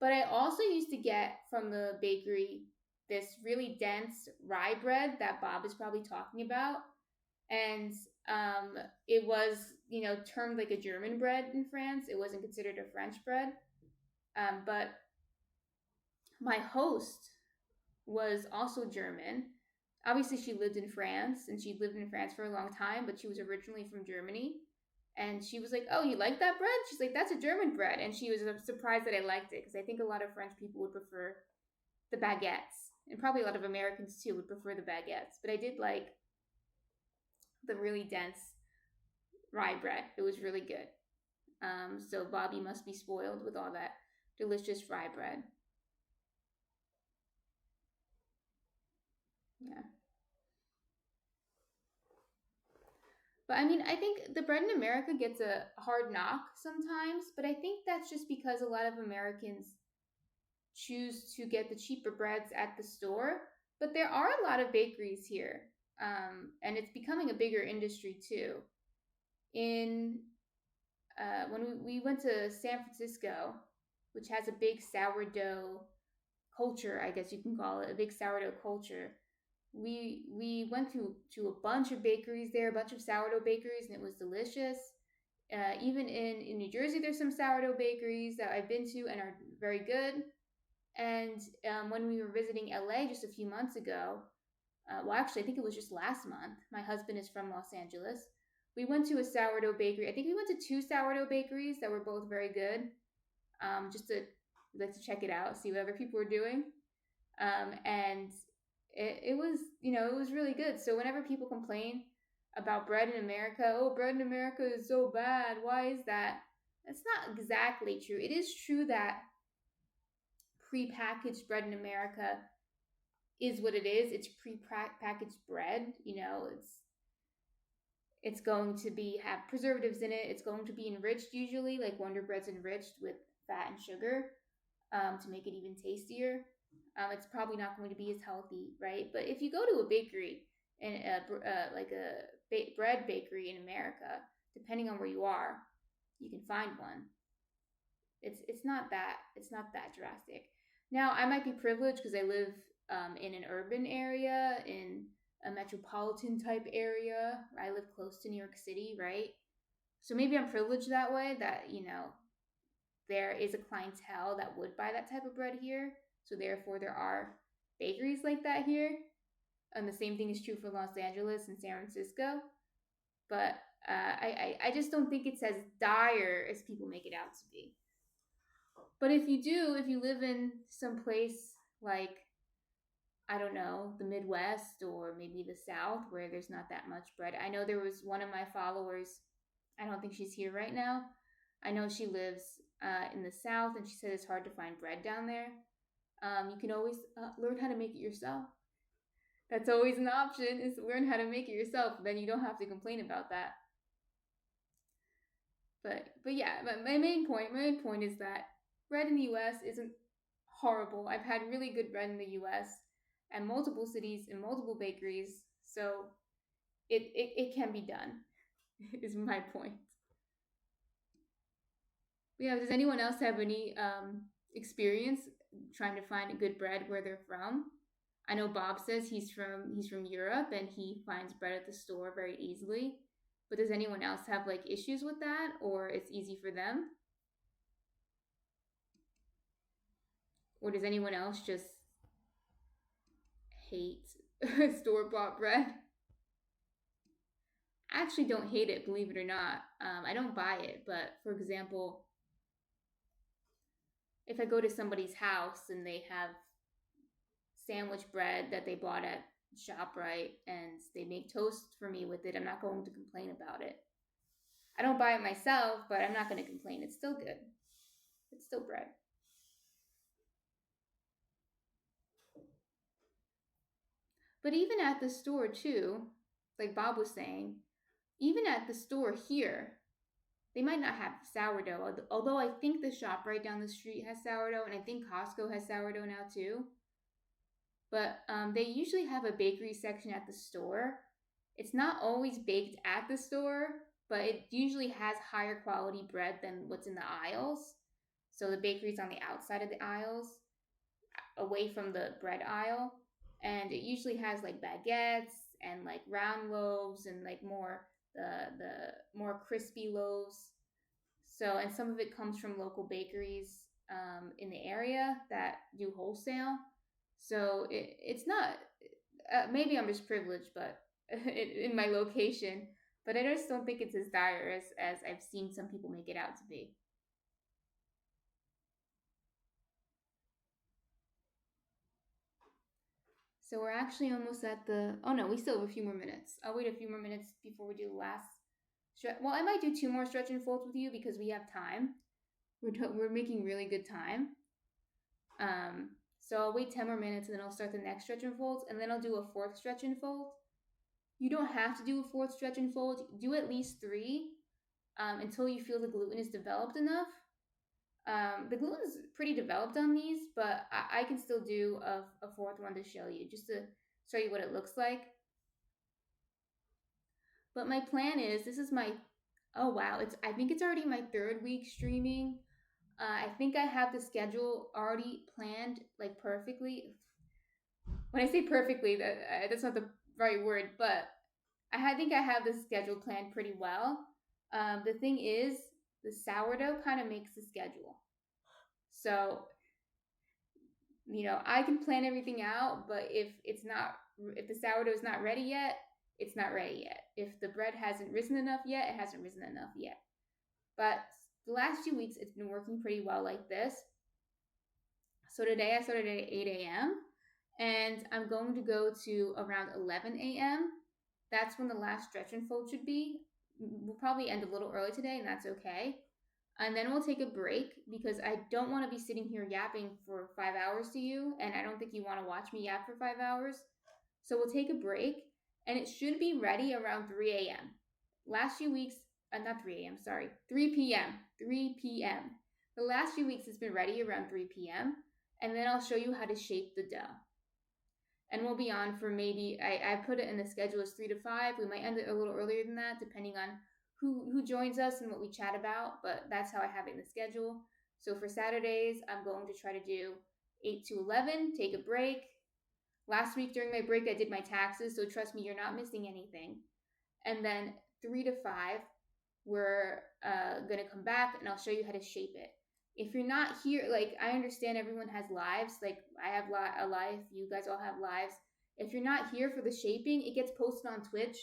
But I also used to get from the bakery this really dense rye bread that Bob is probably talking about. And it was, termed like a German bread in France. It wasn't considered a French bread. But my host was also German. Obviously, she lived in France and she lived in France for a long time, but she was originally from Germany. And she was like, "Oh, you like that bread?" She's like, "That's a German bread." And she was surprised that I liked it because I think a lot of French people would prefer the baguettes. And probably a lot of Americans too would prefer the baguettes. But I did like the really dense rye bread. It was really good. So Bobby must be spoiled with all that delicious rye bread. Yeah. But I mean, I think the bread in America gets a hard knock sometimes, but I think that's just because a lot of Americans choose to get the cheaper breads at the store. But there are a lot of bakeries here, and it's becoming a bigger industry too. In When we went to San Francisco, which has a big sourdough culture, I guess you can call it, a big sourdough culture. We went to a bunch of bakeries there, a bunch of sourdough bakeries, and it was delicious. Even in New Jersey, there's some sourdough bakeries that I've been to and are very good. And when we were visiting LA just a few months ago, well, actually, I think it was just last month. My husband is from Los Angeles. We went to a sourdough bakery. I think we went to two sourdough bakeries that were both very good. Just to like to check it out, see what other people were doing. And it was, it was really good. So whenever people complain about bread in America, oh, bread in America is so bad. Why is that? That's not exactly true. It is true that prepackaged bread in America is what it is. It's prepackaged bread. It's going to be have preservatives in it. It's going to be enriched usually, like Wonder Bread's enriched with fat and sugar to make it even tastier. It's probably not going to be as healthy, right? But if you go to a bakery and like a bread bakery in America, depending on where you are, you can find one. It's not that drastic. Now I might be privileged because I live in an urban area, in a metropolitan type area. I live close to New York City, right? So maybe I'm privileged that way. That there is a clientele that would buy that type of bread here. So therefore, there are bakeries like that here. And the same thing is true for Los Angeles and San Francisco. But I just don't think it's as dire as people make it out to be. But if you live in some place like, I don't know, the Midwest or maybe the South where there's not that much bread. I know there was one of my followers, I don't think she's here right now. I know she lives in the South and she said it's hard to find bread down there. You can always learn how to make it yourself. That's always an option, is learn how to make it yourself. Then you don't have to complain about that. But yeah, my main point is that bread in the U.S. isn't horrible. I've had really good bread in the U.S. and multiple cities and multiple bakeries, so it can be done. Is my point. Yeah. Does anyone else have any experience trying to find a good bread where they're from? I know Bob says he's from Europe and he finds bread at the store very easily. But does anyone else have like issues with that, or it's easy for them? Or does anyone else just hate store-bought bread? I actually don't hate it, believe it or not. I don't buy it, but for example, if I go to somebody's house and they have sandwich bread that they bought at ShopRite and they make toast for me with it, I'm not going to complain about it. I don't buy it myself, but I'm not going to complain. It's still good. It's still bread. But even at the store too, like Bob was saying, even at the store here, they might not have sourdough. Although I think the shop right down the street has sourdough, and I think Costco has sourdough now too. But they usually have a bakery section at the store. It's not always baked at the store, but it usually has higher quality bread than what's in the aisles. So the bakery's on the outside of the aisles, away from the bread aisle. And it usually has like baguettes and like round loaves and like the more crispy loaves. So, and some of it comes from local bakeries in the area that do wholesale. So it's not, maybe I'm just privileged, but in my location, but I just don't think it's as dire as I've seen some people make it out to be. So we're actually almost at the, oh no, we still have a few more minutes. I'll wait a few more minutes before we do the last stretch. Well, I might do 2 more stretch and folds with you because we have time. We're making really good time. So I'll wait 10 more minutes and then I'll start the next stretch and folds, and then I'll do a 4th stretch and fold. You don't have to do a 4th stretch and fold. Do at least 3 until you feel the gluten is developed enough. The gluten's pretty developed on these, but I can still do a 4th one to show you, just to show you what it looks like. But my plan is, this is my, oh wow, I think it's already my 3rd week streaming. I think I have the schedule already planned like perfectly. When I say perfectly, that's not the right word, but I think I have the schedule planned pretty well. The thing is, the sourdough kind of makes the schedule. So, I can plan everything out, but if the sourdough is not ready yet, it's not ready yet. If the bread hasn't risen enough yet, it hasn't risen enough yet. But the last few weeks, it's been working pretty well like this. So today I started at 8 a.m. and I'm going to go to around 11 a.m. That's when the last stretch and fold should be. We'll probably end a little early today, and that's okay. And then we'll take a break because I don't want to be sitting here yapping for 5 hours to you, and I don't think you want to watch me yap for 5 hours. So we'll take a break, and it should be ready around 3 a.m. Last few weeks, not 3 a.m., sorry, 3 p.m. 3 p.m. The last few weeks it's been ready around 3 p.m., and then I'll show you how to shape the dough. And we'll be on for maybe, I put it in the schedule as 3 to 5. We might end it a little earlier than that, depending on who joins us and what we chat about, but that's how I have it in the schedule. So for Saturdays, I'm going to try to do 8 to 11, take a break. Last week during my break, I did my taxes, so trust me, you're not missing anything. And then 3 to 5, we're going to come back and I'll show you how to shape it. If you're not here, like, I understand everyone has lives. Like, I have a life. You guys all have lives. If you're not here for the shaping, it gets posted on Twitch,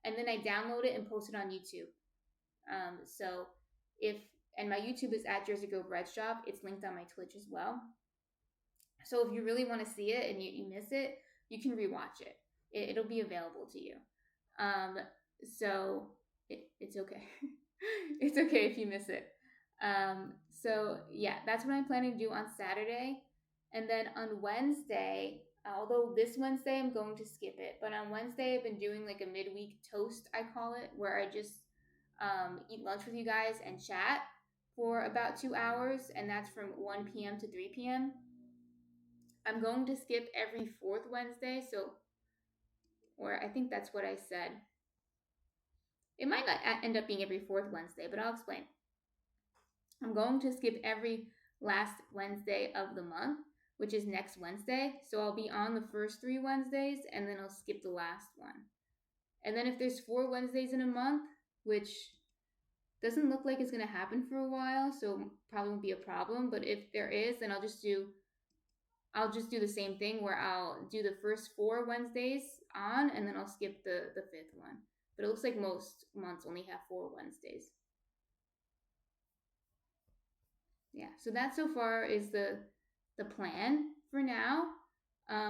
and then I download it and post it on YouTube. And my YouTube is at Jersey Girl Bread Shop. It's linked on my Twitch as well. So if you really want to see it and you miss it, you can rewatch it. It'll be available to you. So it's okay. It's okay if you miss it. So yeah, that's what I'm planning to do on Saturday. And then on Wednesday, although this Wednesday I'm going to skip it, but on Wednesday I've been doing like a midweek toast, I call it, where I just eat lunch with you guys and chat for about 2 hours, and that's from 1 p.m. to 3 p.m. I'm going to skip every 4th Wednesday, or I think that's what I said. It might not end up being every 4th Wednesday, but I'll explain. I'm going to skip every last Wednesday of the month, which is next Wednesday. So I'll be on the first 3 Wednesdays, and then I'll skip the last one. And then if there's 4 Wednesdays in a month, which doesn't look like it's going to happen for a while, so probably won't be a problem. But if there is, then I'll just do I'll just do the same thing where I'll do the first 4 Wednesdays on, and then I'll skip the fifth one. But it looks like most months only have 4 Wednesdays. Yeah, so that so far is the plan for now.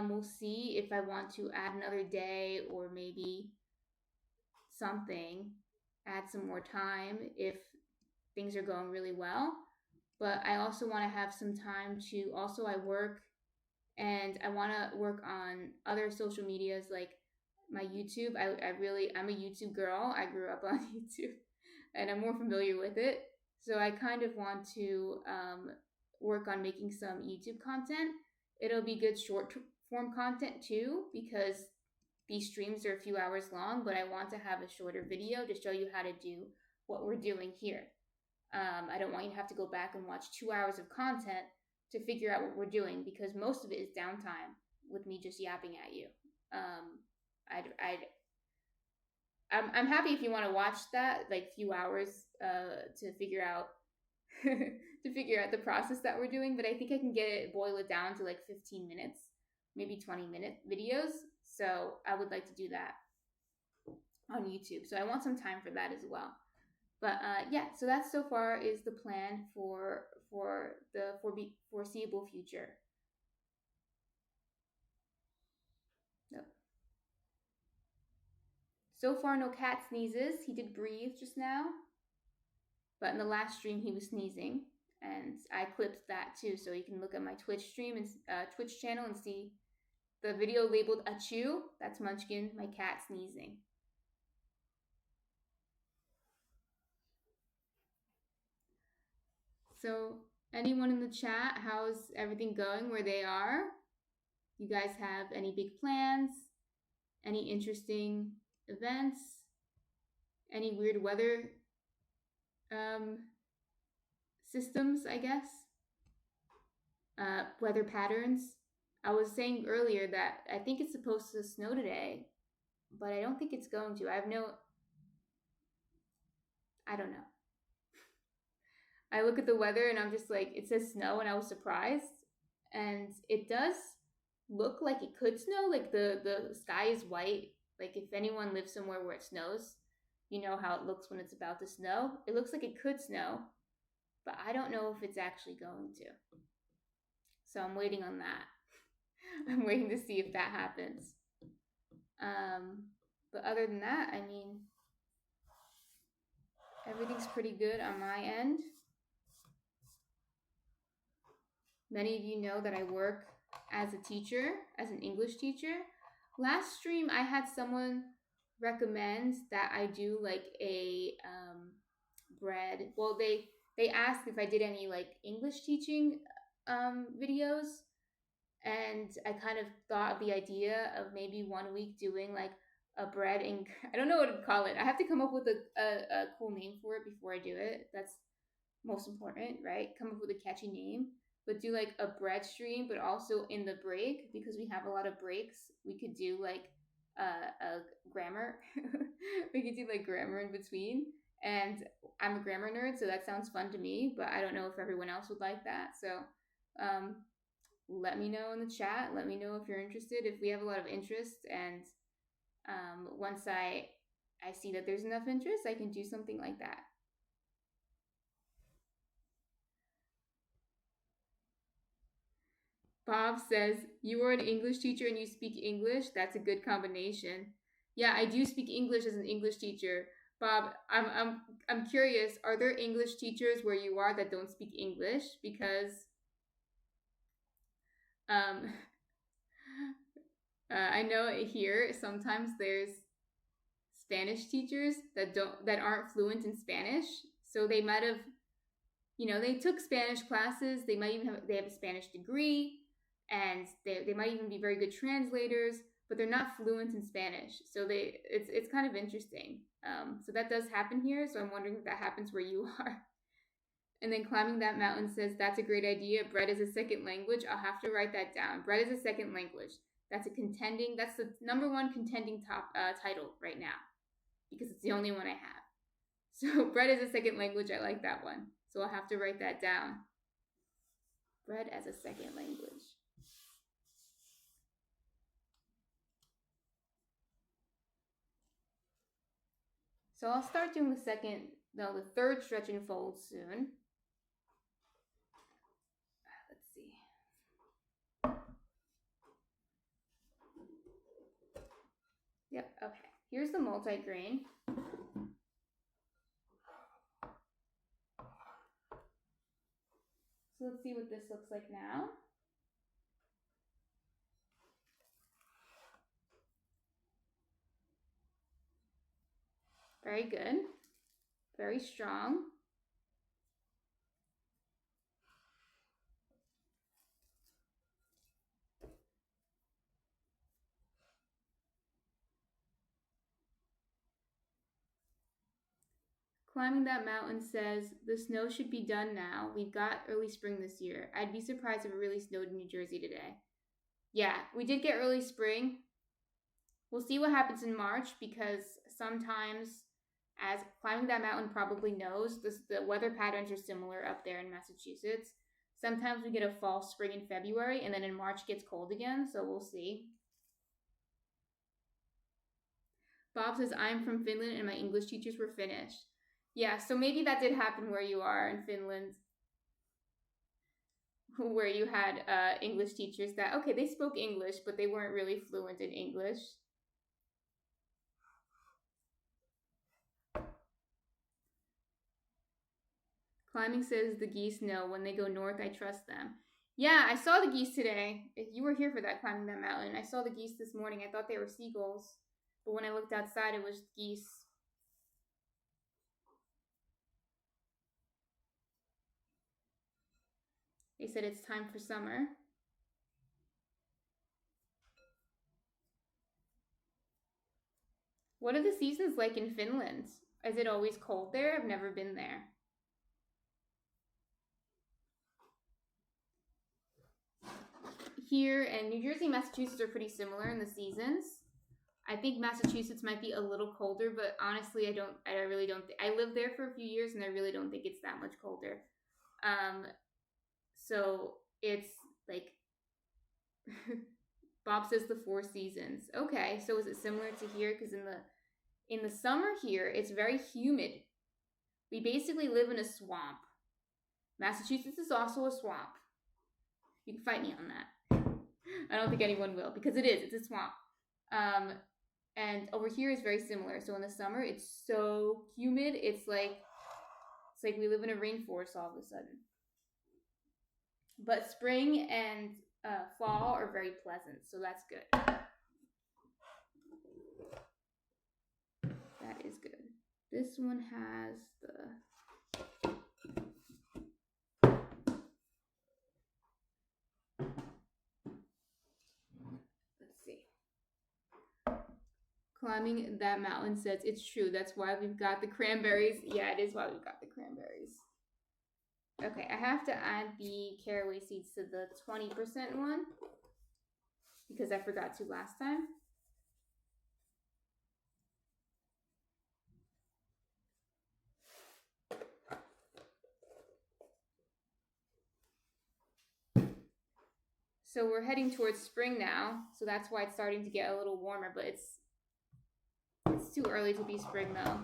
We'll see if I want to add another day or maybe something, add some more time if things are going really well. But I also want to have some time to also I work and I want to work on other social medias like my YouTube. I'm a YouTube girl. I grew up on YouTube and I'm more familiar with it. So I kind of want to work on making some YouTube content. It'll be good short form content too because these streams are a few hours long, but I want to have a shorter video to show you how to do what we're doing here. I don't want you to have to go back and watch 2 hours of content to figure out what we're doing because most of it is downtime with me just yapping at you. I'm happy if you want to watch that like few hours to figure out to figure out the process that we're doing, but I think I can boil it down to like 15 minutes, maybe 20-minute videos. So I would like to do that on YouTube. So I want some time for that as well. But yeah, so that so far is the plan for the foreseeable future. Yep. So far, no cat sneezes. He did breathe just now, but in the last stream he was sneezing, and I clipped that too, so you can look at my Twitch stream and Twitch channel and see the video labeled "Achoo." That's Munchkin, my cat, sneezing. So, anyone in the chat, how's everything going where they are? You guys have any big plans? Any interesting events? Any weird weather systems, I guess? Weather patterns. I was saying earlier that I think it's supposed to snow today, but I don't think it's going to. I don't know. I look at the weather and I'm just like, it says snow, and I was surprised. And it does look like it could snow. Like the sky is white. Like if anyone lives somewhere where it snows, you know how it looks when it's about to snow. It looks like it could snow, but I don't know if it's actually going to. So I'm waiting on that. I'm waiting to see if that happens. But other than that, I mean, everything's pretty good on my end. Many of you know that I work as a teacher, as an English teacher. Last stream, I had someone recommend that I do like a bread. Well, they asked if I did any like English teaching videos, and I kind of thought of the idea of maybe 1 week doing like a bread and I don't know what to call it. I have to come up with a cool name for it before I do it. That's most important, right? Come up with a catchy name. But do like a bread stream, but also in the break, because we have a lot of breaks, we could do like a grammar. We could do like grammar in between. And I'm a grammar nerd, so that sounds fun to me, but I don't know if everyone else would like that. So let me know in the chat. Let me know if you're interested. If we have a lot of interest, and once I see that there's enough interest, I can do something like that. Bob says, you are an English teacher and you speak English? That's a good combination. Yeah, I do speak English as an English teacher. Bob, I'm curious, are there English teachers where you are that don't speak English? Because I know here sometimes there's Spanish teachers that aren't fluent in Spanish. So they might have, they took Spanish classes, they have a Spanish degree, and they might even be very good translators, but they're not fluent in Spanish. So it's kind of interesting. So that does happen here. So I'm wondering if that happens where you are. And then Climbing That Mountain says, that's a great idea. Bread is a second language. I'll have to write that down. Bread is a second language. That's the number one contending title right now, because it's the only one I have. So bread is a second language. I like that one. So I'll have to write that down. Bread as a second language. So I'll start doing the third stretch and fold soon. Let's see. Yep, okay. Here's the multigrain. So let's see what this looks like now. Very good. Very strong. Climbing That Mountain says, the snow should be done now. We've got early spring this year. I'd be surprised if it really snowed in New Jersey today. Yeah, we did get early spring. We'll see what happens in March because sometimes, as Climbing That Mountain probably knows, the weather patterns are similar up there in Massachusetts. Sometimes we get a fall spring in February, and then in March it gets cold again, so we'll see. Bob says, I'm from Finland and my English teachers were Finnish. Yeah, so maybe that did happen where you are in Finland, where you had English teachers that, okay, they spoke English, but they weren't really fluent in English. Climbing says, the geese know when they go north, I trust them. Yeah, I saw the geese today. If you were here for that Climbing That Mountain, I saw the geese this morning. I thought they were seagulls, but when I looked outside, it was geese. They said it's time for summer. What are the seasons like in Finland? Is it always cold there? I've never been there. Here and New Jersey and Massachusetts are pretty similar in the seasons. I think Massachusetts might be a little colder, but honestly, I really don't. I lived there for a few years, and I really don't think it's that much colder. So it's like Bob says the four seasons. Okay, so is it similar to here? Because in the summer here, it's very humid. We basically live in a swamp. Massachusetts is also a swamp. You can fight me on that. I don't think anyone will, because it is. It's a swamp. And over here is very similar. So in the summer, it's so humid. It's like we live in a rainforest all of a sudden. But spring and fall are very pleasant, so that's good. That is good. This one has the... Let's see. Climbing That Mountain says, it's true. That's why we've got the cranberries. Yeah, it is why we've got the cranberries. Okay, I have to add the caraway seeds to the 20% one because I forgot to last time. So we're heading towards spring now, so that's why it's starting to get a little warmer, but it's too early to be spring though,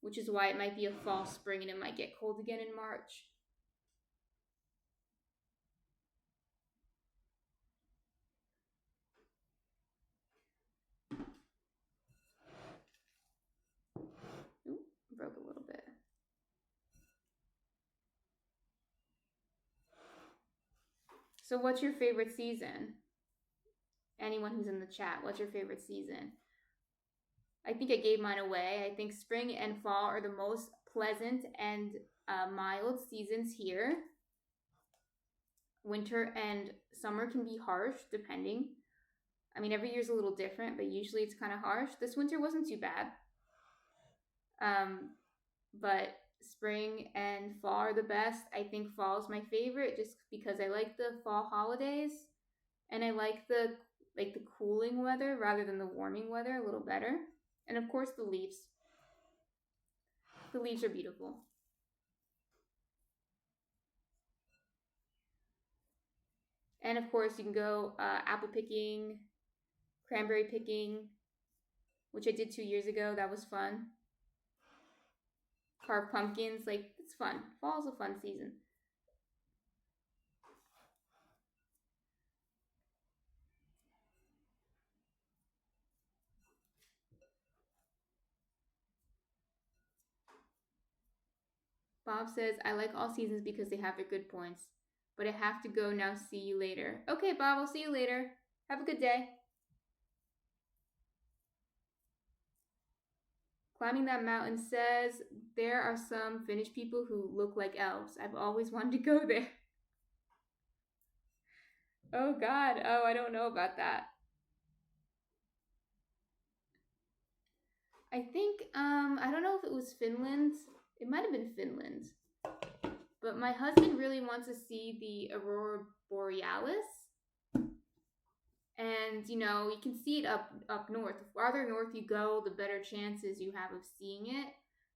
which is why it might be a fall spring and it might get cold again in March. Ooh, broke a little bit. So what's your favorite season? Anyone who's in the chat, what's your favorite season? I think I gave mine away. I think spring and fall are the most pleasant and mild seasons here. Winter and summer can be harsh, depending. I mean, every year's a little different, but usually it's kind of harsh. This winter wasn't too bad. But spring and fall are the best. I think fall is my favorite just because I like the fall holidays and I like the cooling weather rather than the warming weather a little better. And of course the leaves. The leaves are beautiful. And of course you can go apple picking, cranberry picking, which I did 2 years ago. That was fun. Carve pumpkins, like it's fun. Fall's a fun season. Bob says, I like all seasons because they have their good points. But I have to go now. See you later. Okay, Bob, I'll see you later. Have a good day. Climbing that mountain says, there are some Finnish people who look like elves. I've always wanted to go there. Oh, God. Oh, I don't know about that. I think, I don't know if it was Finland. It might have been Finland. But my husband really wants to see the Aurora Borealis. And, you can see it up north. The farther north you go, the better chances you have of seeing it.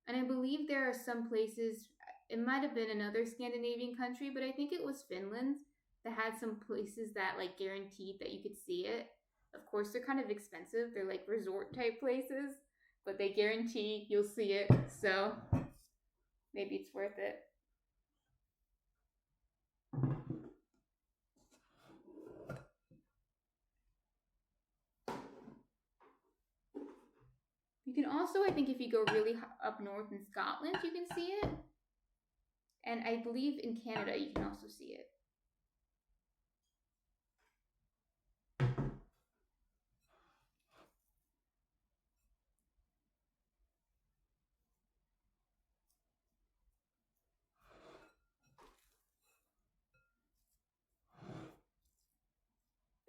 And I believe there are some places, it might have been another Scandinavian country, but I think it was Finland that had some places that like guaranteed that you could see it. Of course, they're kind of expensive. They're like resort type places, but they guarantee you'll see it. So maybe it's worth it. You can also, I think, if you go really up north in Scotland, you can see it. And I believe in Canada, you can also see it.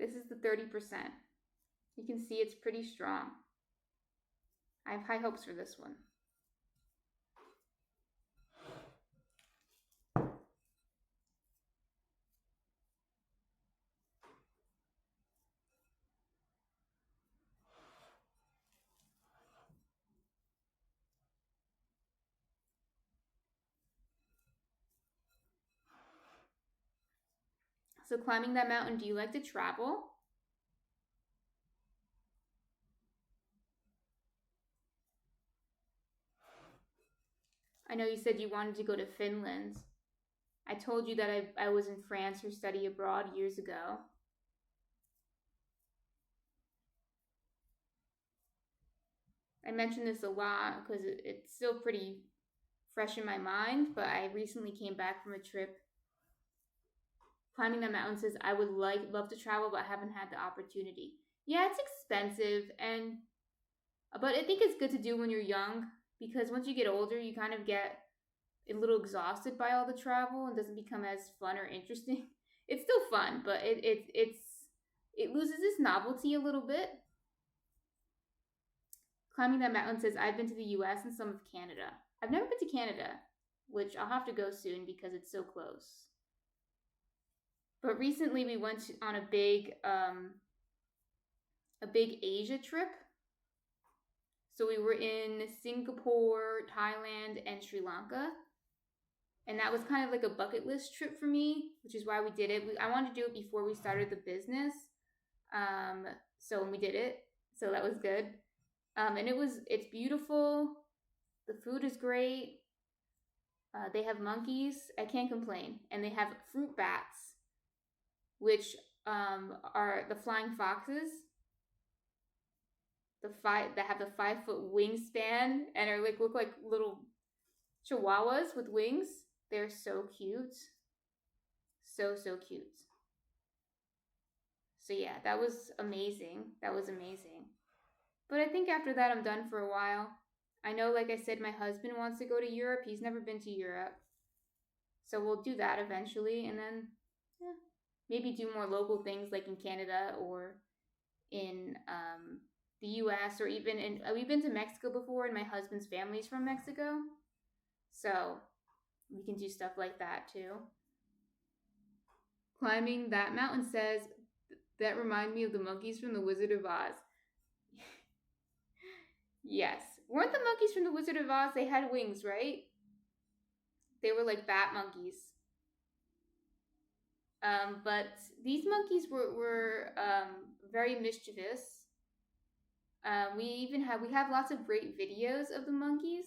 This is the 30%. You can see it's pretty strong. I have high hopes for this one. So climbing that mountain, do you like to travel? I know you said you wanted to go to Finland. I told you that I was in France for study abroad years ago. I mention this a lot because it's still pretty fresh in my mind, but I recently came back from a trip. Climbing that mountain says I would love to travel, but I haven't had the opportunity. Yeah, it's expensive, but I think it's good to do when you're young because once you get older, you kind of get a little exhausted by all the travel and doesn't become as fun or interesting. It's still fun, but it loses its novelty a little bit. Climbing that mountain says I've been to the U.S. and some of Canada. I've never been to Canada, which I'll have to go soon because it's so close. But recently we went on a big Asia trip. So we were in Singapore, Thailand, and Sri Lanka. And that was kind of like a bucket list trip for me, which is why we did it. I wanted to do it before we started the business. So we did it. So that was good. And it's beautiful. The food is great. They have monkeys. I can't complain. And they have fruit bats, which are the flying foxes. That have the 5-foot wingspan and look like little chihuahuas with wings. They're so cute. So cute. So yeah, that was amazing. But I think after that I'm done for a while. I know, like I said, my husband wants to go to Europe. He's never been to Europe. So we'll do that eventually and then maybe do more local things like in Canada or in the US or even we've been to Mexico before and my husband's family's from Mexico. So we can do stuff like that too. Climbing that mountain says, that remind me of the monkeys from the Wizard of Oz. Yes. Weren't the monkeys from the Wizard of Oz, they had wings, right? They were like bat monkeys. But these monkeys were very mischievous. We have lots of great videos of the monkeys.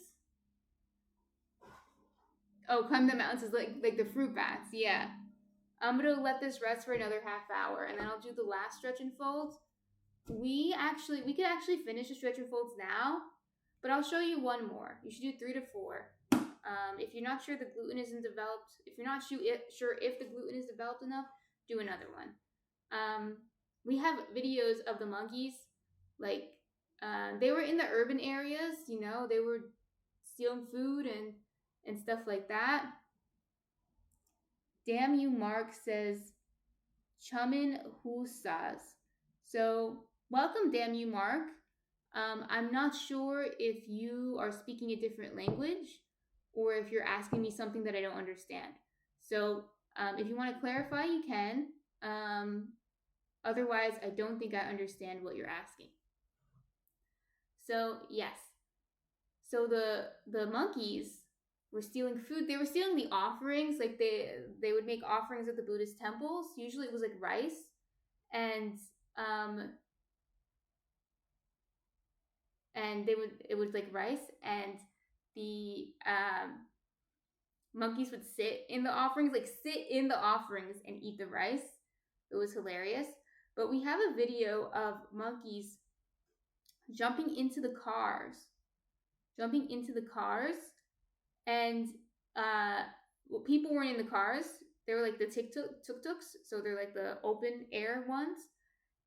Oh, climb the mountains is like the fruit bats. Yeah. I'm gonna let this rest for another half hour, and then I'll do the last stretch and folds. We could actually finish the stretch and folds now, but I'll show you one more. You should do 3 to 4. If you're not sure the gluten isn't developed, if you're not sure if the gluten is developed enough, do another one. We have videos of the monkeys, like they were in the urban areas. You know, they were stealing food and stuff like that. Damn you, Mark says Chumin Husas. So welcome, damn you, Mark. I'm not sure if you are speaking a different language or if you're asking me something that I don't understand. So if you want to clarify, you can. Otherwise, I don't think I understand what you're asking. So yes. So the monkeys were stealing food. They were stealing the offerings. Like they would make offerings at the Buddhist temples. Usually it was like rice. And it was like rice, and the monkeys would sit in the offerings and eat the rice. It was hilarious. But we have a video of monkeys jumping into the cars, and people weren't in the cars. They were like the tuk-tuks, so they're like the open air ones,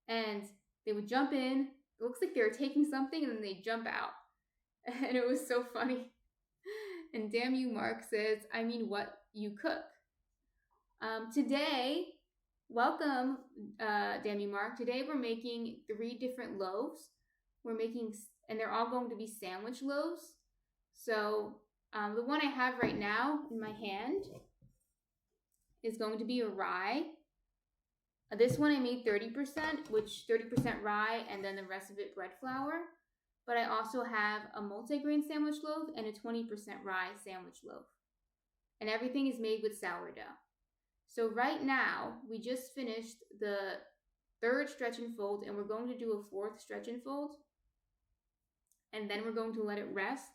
and they would jump in. It looks like they were taking something, and then they jump out. And it was so funny. And damn you, Mark says, I mean, what you cook. Today, welcome, damn you, Mark. Today we're making 3 different loaves. And they're all going to be sandwich loaves. So the one I have right now in my hand is going to be a rye. This one I made 30%, which 30% rye and then the rest of it bread flour. But I also have a multigrain sandwich loaf and a 20% rye sandwich loaf. And everything is made with sourdough. So right now, we just finished the 3rd stretch and fold, and we're going to do a 4th stretch and fold. And then we're going to let it rest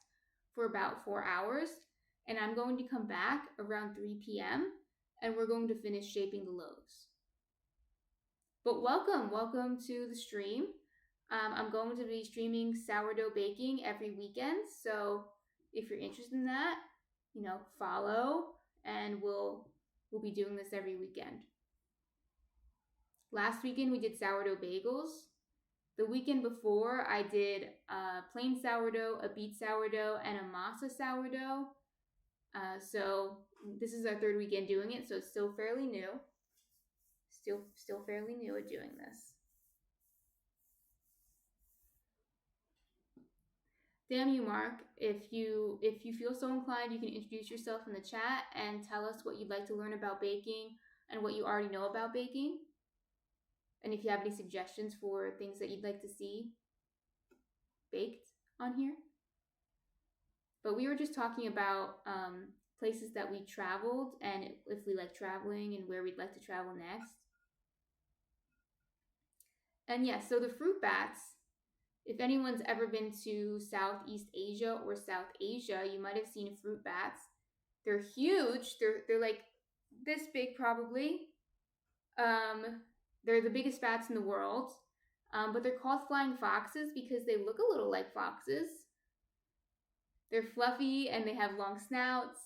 for about 4 hours. And I'm going to come back around 3 p.m. and we're going to finish shaping the loaves. But welcome to the stream. I'm going to be streaming sourdough baking every weekend. So if you're interested in that, follow, and we'll be doing this every weekend. Last weekend we did sourdough bagels. The weekend before I did plain sourdough, a beet sourdough, and a masa sourdough. So this is our 3rd weekend doing it, so it's still fairly new. Still fairly new at doing this. Damn you, Mark. If you feel so inclined, you can introduce yourself in the chat and tell us what you'd like to learn about baking and what you already know about baking. And if you have any suggestions for things that you'd like to see baked on here. But we were just talking about places that we traveled and if we like traveling and where we'd like to travel next. And yes, so the fruit bats, if anyone's ever been to Southeast Asia or South Asia, you might have seen fruit bats. They're huge. They're like this big probably. They're the biggest bats in the world. But they're called flying foxes because they look a little like foxes. They're fluffy and they have long snouts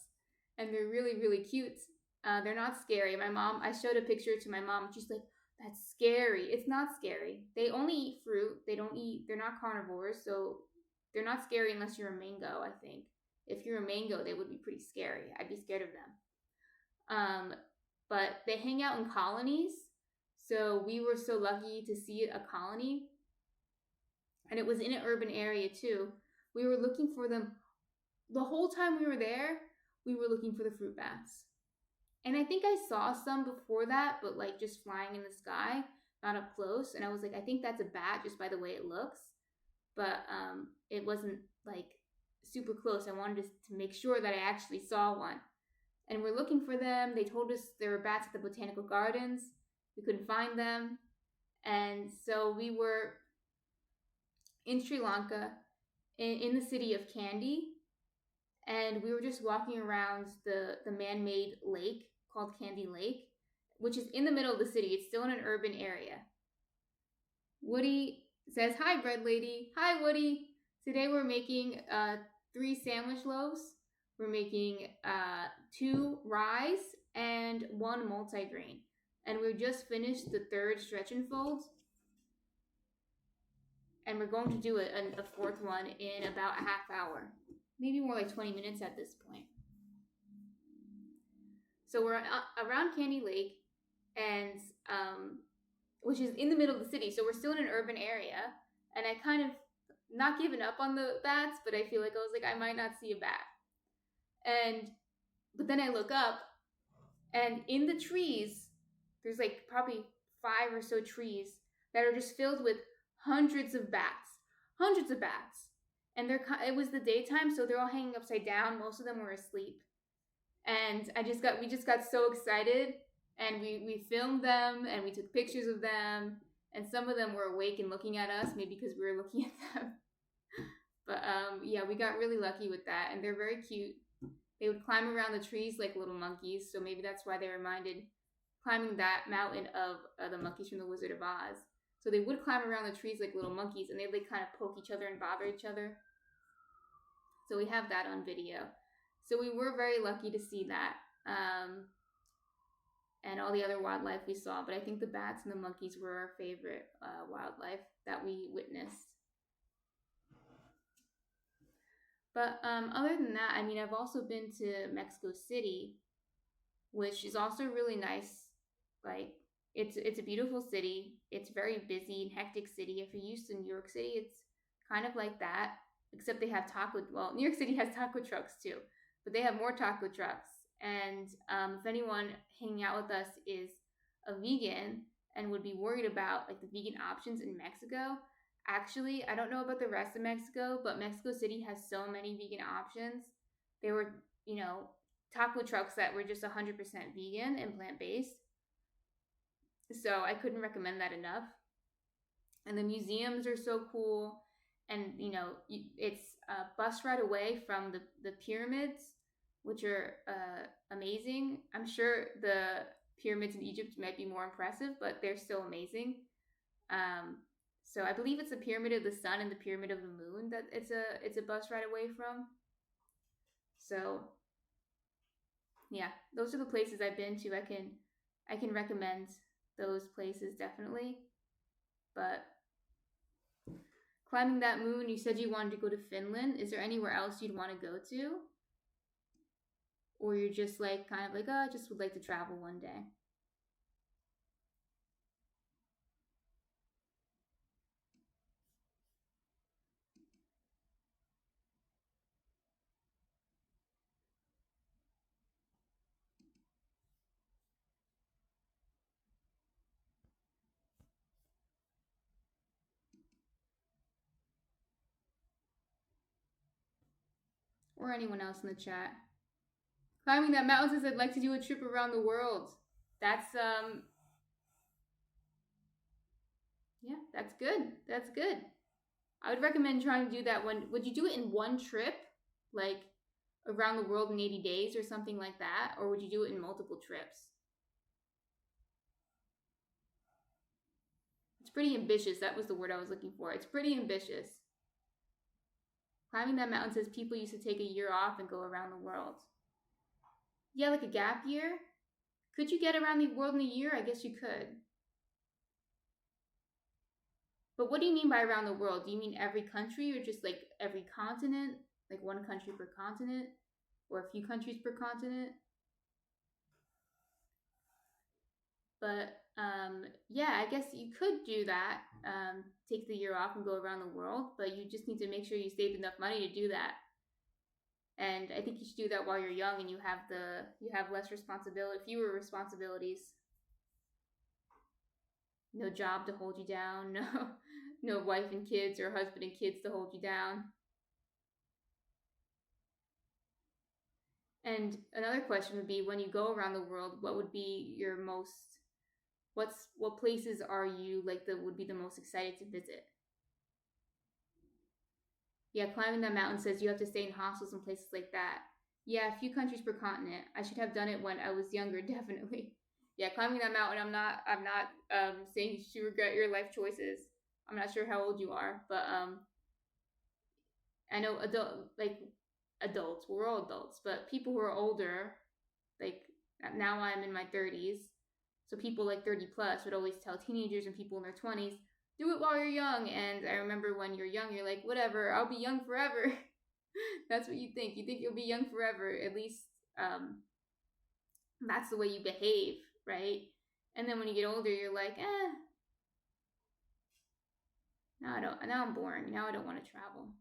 and they're really, really cute. They're not scary. I showed a picture to my mom. She's like, that's scary. It's not scary. They only eat fruit. They're not carnivores, so they're not scary unless you're a mango, I think. If you're a mango, they would be pretty scary. I'd be scared of them. But they hang out in colonies. So we were so lucky to see a colony. And it was in an urban area too. We were looking for them. The whole time we were there, we were looking for the fruit bats. And I think I saw some before that, but like just flying in the sky, not up close. And I was like, I think that's a bat just by the way it looks. But it wasn't like super close. I wanted to make sure that I actually saw one. And we're looking for them. They told us there were bats at the botanical gardens. We couldn't find them. And so we were in Sri Lanka, in the city of Kandy, and we were just walking around the man-made lake called Kandy Lake, which is in the middle of the city. It's still in an urban area. Woody says, "Hi, bread lady." Hi, Woody. Today we're making 3 sandwich loaves. We're making 2 rye and 1 multigrain. And we just finished the 3rd stretch and fold. And we're going to do a 4th one in about a half hour. Maybe more like 20 minutes at this point. So we're around Kandy Lake, and which is in the middle of the city. So we're still in an urban area. And I kind of not given up on the bats, but I feel like I was like, I might not see a bat. But then I look up, and in the trees, there's like probably 5 or so trees that are just filled with hundreds of bats. And it was the daytime, so they're all hanging upside down. Most of them were asleep. And we just got so excited, and we filmed them, and we took pictures of them, and some of them were awake and looking at us, maybe because we were looking at them. But yeah, we got really lucky with that, and they're very cute. They would climb around the trees like little monkeys, so maybe that's why they reminded climbing that mountain of the monkeys from the Wizard of Oz. So they would climb around the trees like little monkeys, and they'd like kind of poke each other and bother each other. So we have that on video. So we were very lucky to see that, and all the other wildlife we saw. But I think the bats and the monkeys were our favorite wildlife that we witnessed. But other than that, I mean, I've also been to Mexico City, which is also really nice. Like, it's a beautiful city. It's very busy and hectic city. If you're used to New York City, it's kind of like that, except they have New York City has taco trucks too, but they have more taco trucks. And if anyone hanging out with us is a vegan and would be worried about like the vegan options in Mexico, actually, I don't know about the rest of Mexico, but Mexico City has so many vegan options. There were, taco trucks that were just 100% vegan and plant-based. So I couldn't recommend that enough. And the museums are so cool. And, it's a bus ride away from the pyramids, which are amazing. I'm sure the pyramids in Egypt might be more impressive, but they're still amazing. So I believe it's the Pyramid of the Sun and the Pyramid of the Moon that it's a bus ride away from. So yeah, those are the places I've been to. I can recommend those places definitely. But climbing that moon, you said you wanted to go to Finland. Is there anywhere else you'd want to go to? Or you're just like kind of like, I just would like to travel one day? Or anyone else in the chat. Climbing that mountain says I'd like to do a trip around the world. That's yeah, that's good. That's good. I would recommend trying to do that would you do it in one trip? Like around the world in 80 days or something like that? Or would you do it in multiple trips? It's pretty ambitious. That was the word I was looking for. It's pretty ambitious. Climbing that mountain says people used to take a year off and go around the world. Yeah, like a gap year? Could you get around the world in a year? I guess you could. But what do you mean by around the world? Do you mean every country or just like every continent? Like one country per continent? Or a few countries per continent? But yeah, I guess you could do that. Take the year off and go around the world, but you just need to make sure you saved enough money to do that. And I think you should do that while you're young and you have less responsibility, fewer responsibilities. No job to hold you down, no wife and kids or husband and kids to hold you down. And another question would be, when you go around the world, what would be your what places are you like that would be the most excited to visit? Yeah, climbing that mountain says you have to stay in hostels and places like that. Yeah, a few countries per continent. I should have done it when I was younger, definitely. Yeah, climbing that mountain. I'm not saying you should regret your life choices. I'm not sure how old you are, but I know adults. We're all adults, but people who are older, like now I'm in my 30s, so people like 30 plus would always tell teenagers and people in their 20s, do it while you're young. And I remember when you're young, you're like, whatever, I'll be young forever. That's what you think. You think you'll be young forever. At least that's the way you behave, right? And then when you get older, you're like, now I don't. Now I'm boring. Now I don't want to travel.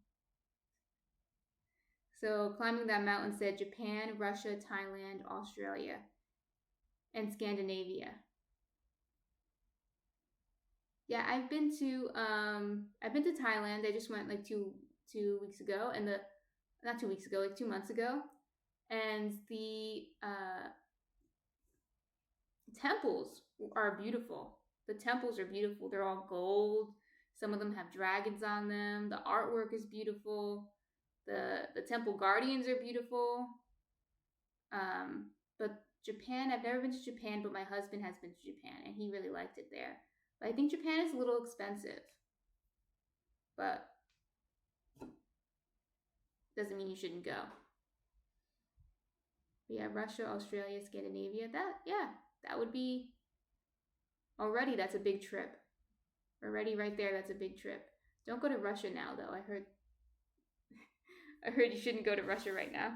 So climbing that mountain said Japan, Russia, Thailand, Australia, and Scandinavia. Yeah, I've been to Thailand. I just went like two weeks ago, and the not 2 weeks ago, like 2 months ago, and the temples are beautiful. The temples are beautiful. They're all gold. Some of them have dragons on them. The artwork is beautiful. The temple guardians are beautiful. But Japan, I've never been to Japan, but my husband has been to Japan and he really liked it there. But I think Japan is a little expensive. But doesn't mean you shouldn't go. But yeah, Russia, Australia, Scandinavia. That would be already that's a big trip. Already right there, that's a big trip. Don't go to Russia now though. I heard you shouldn't go to Russia right now.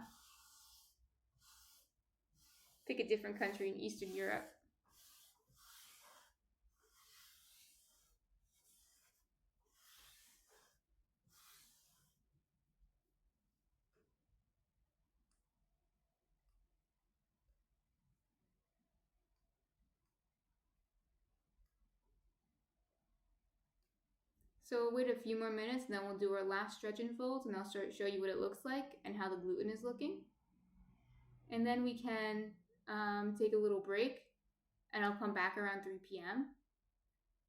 Pick a different country in Eastern Europe. So we'll wait a few more minutes and then we'll do our last stretch and folds and I'll show you what it looks like and how the gluten is looking. And then we can take a little break and I'll come back around 3 p.m.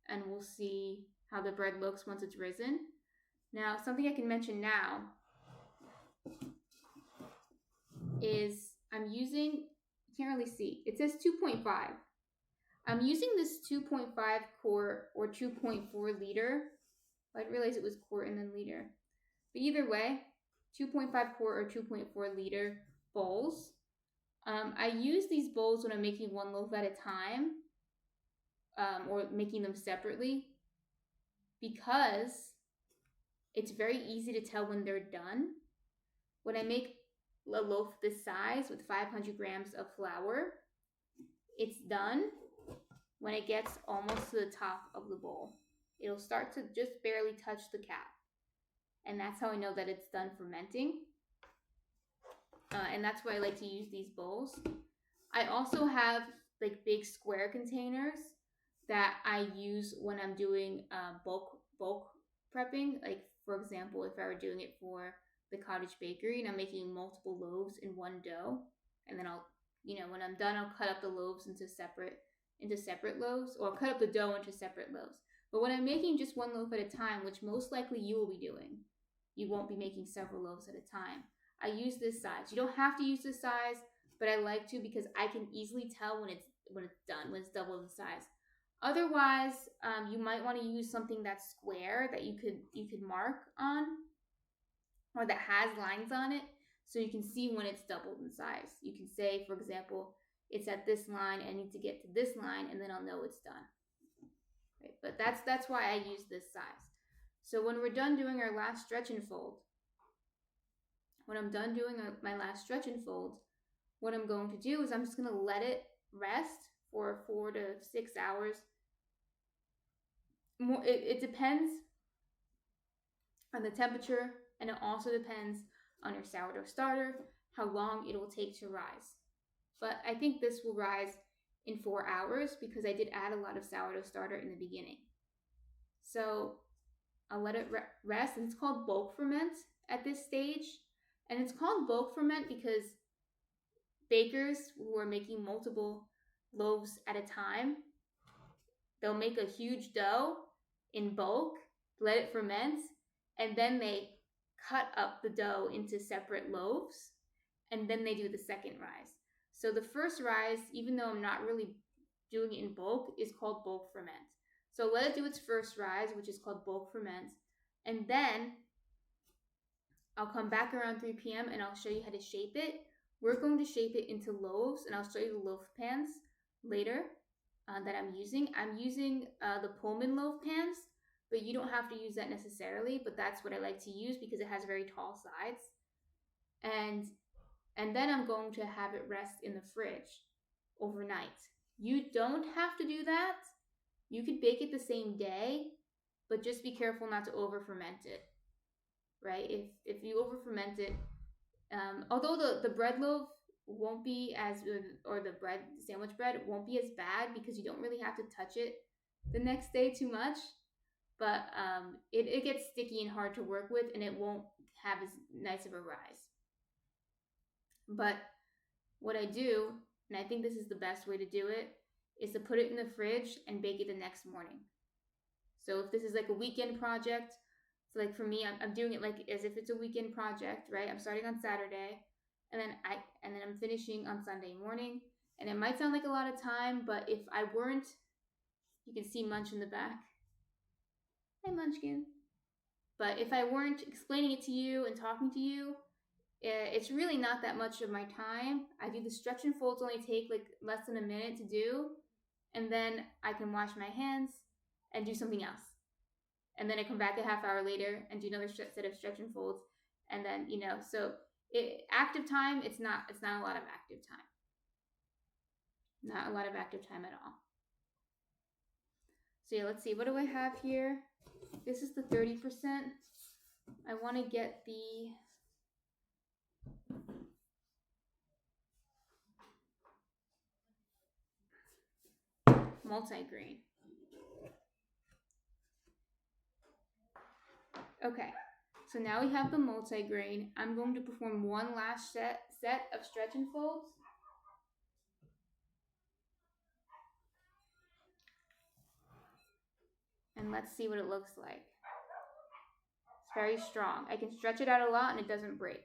and we'll see how the bread looks once it's risen. Now, something I can mention now is I'm using, you can't really see, it says 2.5. I'm using this 2.5 quart or 2.4 liter. I didn't realize it was quart and then liter. But either way, 2.5 quart or 2.4 liter bowls. I use these bowls when I'm making one loaf at a time or making them separately because it's very easy to tell when they're done. When I make a loaf this size with 500 grams of flour, it's done when it gets almost to the top of the bowl. It'll start to just barely touch the cap. And that's how I know that it's done fermenting. And that's why I like to use these bowls. I also have like big square containers that I use when I'm doing bulk prepping. Like for example, if I were doing it for the cottage bakery and I'm making multiple loaves in one dough, and then I'll, when I'm done, I'll cut up the loaves into separate loaves, or cut up the dough into separate loaves. But when I'm making just one loaf at a time, which most likely you will be doing, you won't be making several loaves at a time. I use this size. You don't have to use this size, but I like to because I can easily tell when it's done, when it's double the size. Otherwise, you might want to use something that's square that you could mark on, or that has lines on it, so you can see when it's doubled in size. You can say, for example, it's at this line, I need to get to this line, and then I'll know it's done. Right? But that's why I use this size. So when we're done doing our last stretch and fold, when I'm done doing my last stretch and fold, what I'm going to do is I'm just going to let it rest for 4 to 6 hours. It depends on the temperature, and it also depends on your sourdough starter, how long it will take to rise. But I think this will rise in 4 hours because I did add a lot of sourdough starter in the beginning. So I'll let it rest, and it's called bulk ferment at this stage. And it's called bulk ferment because bakers who are making multiple loaves at a time, they'll make a huge dough in bulk, let it ferment, and then they cut up the dough into separate loaves, and then they do the second rise. So the first rise, even though I'm not really doing it in bulk, is called bulk ferment. So let it do its first rise, which is called bulk ferment, and then I'll come back around 3 p.m. and I'll show you how to shape it. We're going to shape it into loaves, and I'll show you the loaf pans later that I'm using. I'm using the Pullman loaf pans, but you don't have to use that necessarily, but that's what I like to use because it has very tall sides. And then I'm going to have it rest in the fridge overnight. You don't have to do that. You could bake it the same day, but just be careful not to over ferment it, right? If you over ferment it, although the bread loaf won't be as, or the sandwich bread won't be as bad because you don't really have to touch it the next day too much, but it gets sticky and hard to work with, and it won't have as nice of a rise. But what I do, and I think this is the best way to do it, is to put it in the fridge and bake it the next morning. So if this is like a weekend project, so like for me, I'm doing it like as if it's a weekend project, right? I'm starting on Saturday, and then I'm finishing on Sunday morning. And it might sound like a lot of time, but if I weren't, you can see Munch in the back. Hi, Munchkin. But if I weren't explaining it to you and talking to you, it's really not that much of my time. I do the stretch and folds only take like less than a minute to do, and then I can wash my hands and do something else. And then I come back a half hour later and do another set of stretch and folds, and then so active time, it's not a lot of active time. Not a lot of active time at all. So yeah, let's see, what do I have here? This is the 30%. I want to get the multigrain. Okay, so now we have the multigrain. I'm going to perform one last set of stretch and folds. And let's see what it looks like. It's very strong. I can stretch it out a lot and it doesn't break.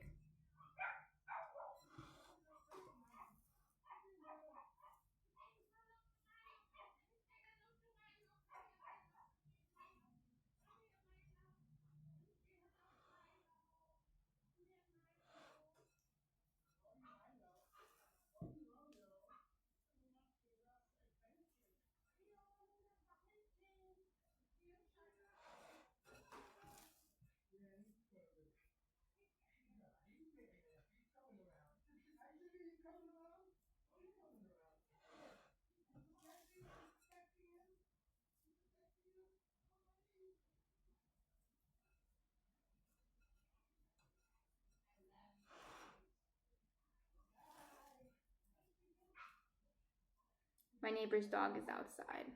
My neighbor's dog is outside.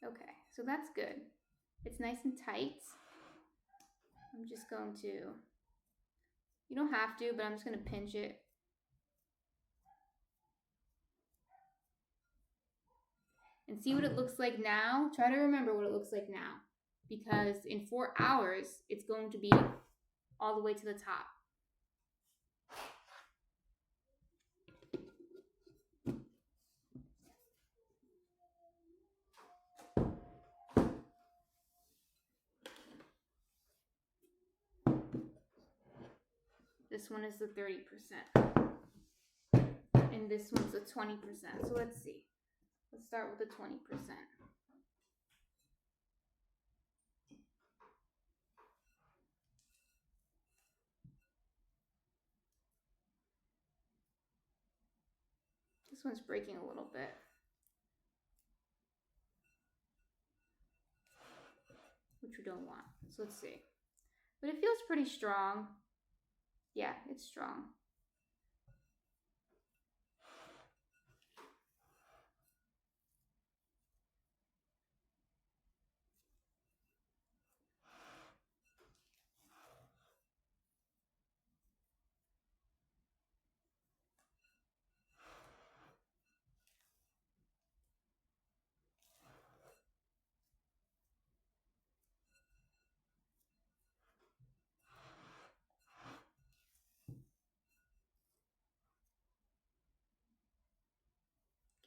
Okay, so that's good. It's nice and tight. I'm just going to, you don't have to, but I'm just going to pinch it. And see what it looks like now. Try to remember what it looks like now, because in 4 hours, it's going to be all the way to the top. This one is the 30%. And this one's the 20%. So let's see. Let's start with the 20%. This one's breaking a little bit. Which we don't want. So let's see. But it feels pretty strong. Yeah, it's strong.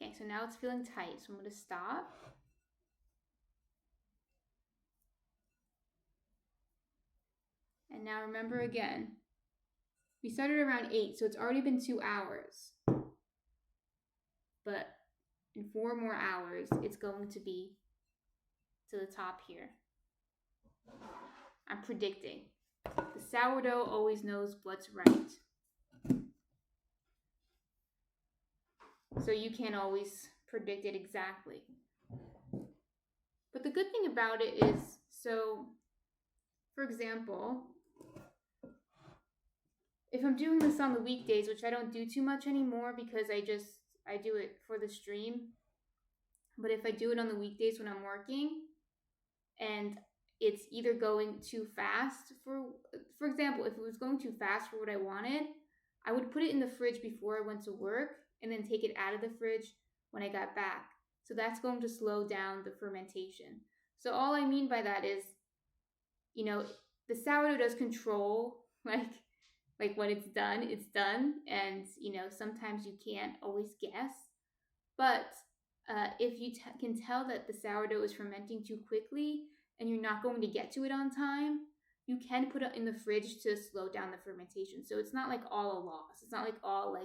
Okay, so now it's feeling tight, so I'm going to stop. And now remember again, we started around 8, so it's already been 2 hours. But in 4 more hours, it's going to be to the top here. I'm predicting. The sourdough always knows what's right. So you can't always predict it exactly. But the good thing about it is, so, for example, if I'm doing this on the weekdays, which I don't do too much anymore because I do it for the stream. But if I do it on the weekdays when I'm working and it's either going too fast for example, if it was going too fast for what I wanted, I would put it in the fridge before I went to work and then take it out of the fridge when I got back. So that's going to slow down the fermentation. So all I mean by that is, the sourdough does control, like when it's done. And, sometimes you can't always guess. But if you can tell that the sourdough is fermenting too quickly and you're not going to get to it on time, you can put it in the fridge to slow down the fermentation. So it's not like all a loss. It's not like all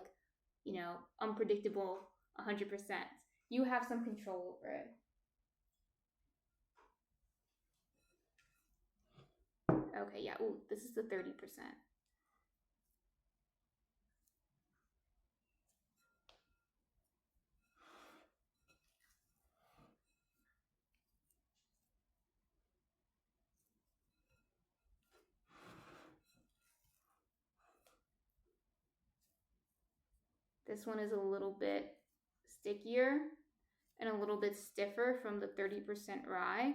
unpredictable 100%. You have some control over it. Okay, yeah. Ooh, this is the 30%. This one is a little bit stickier and a little bit stiffer from the 30% rye.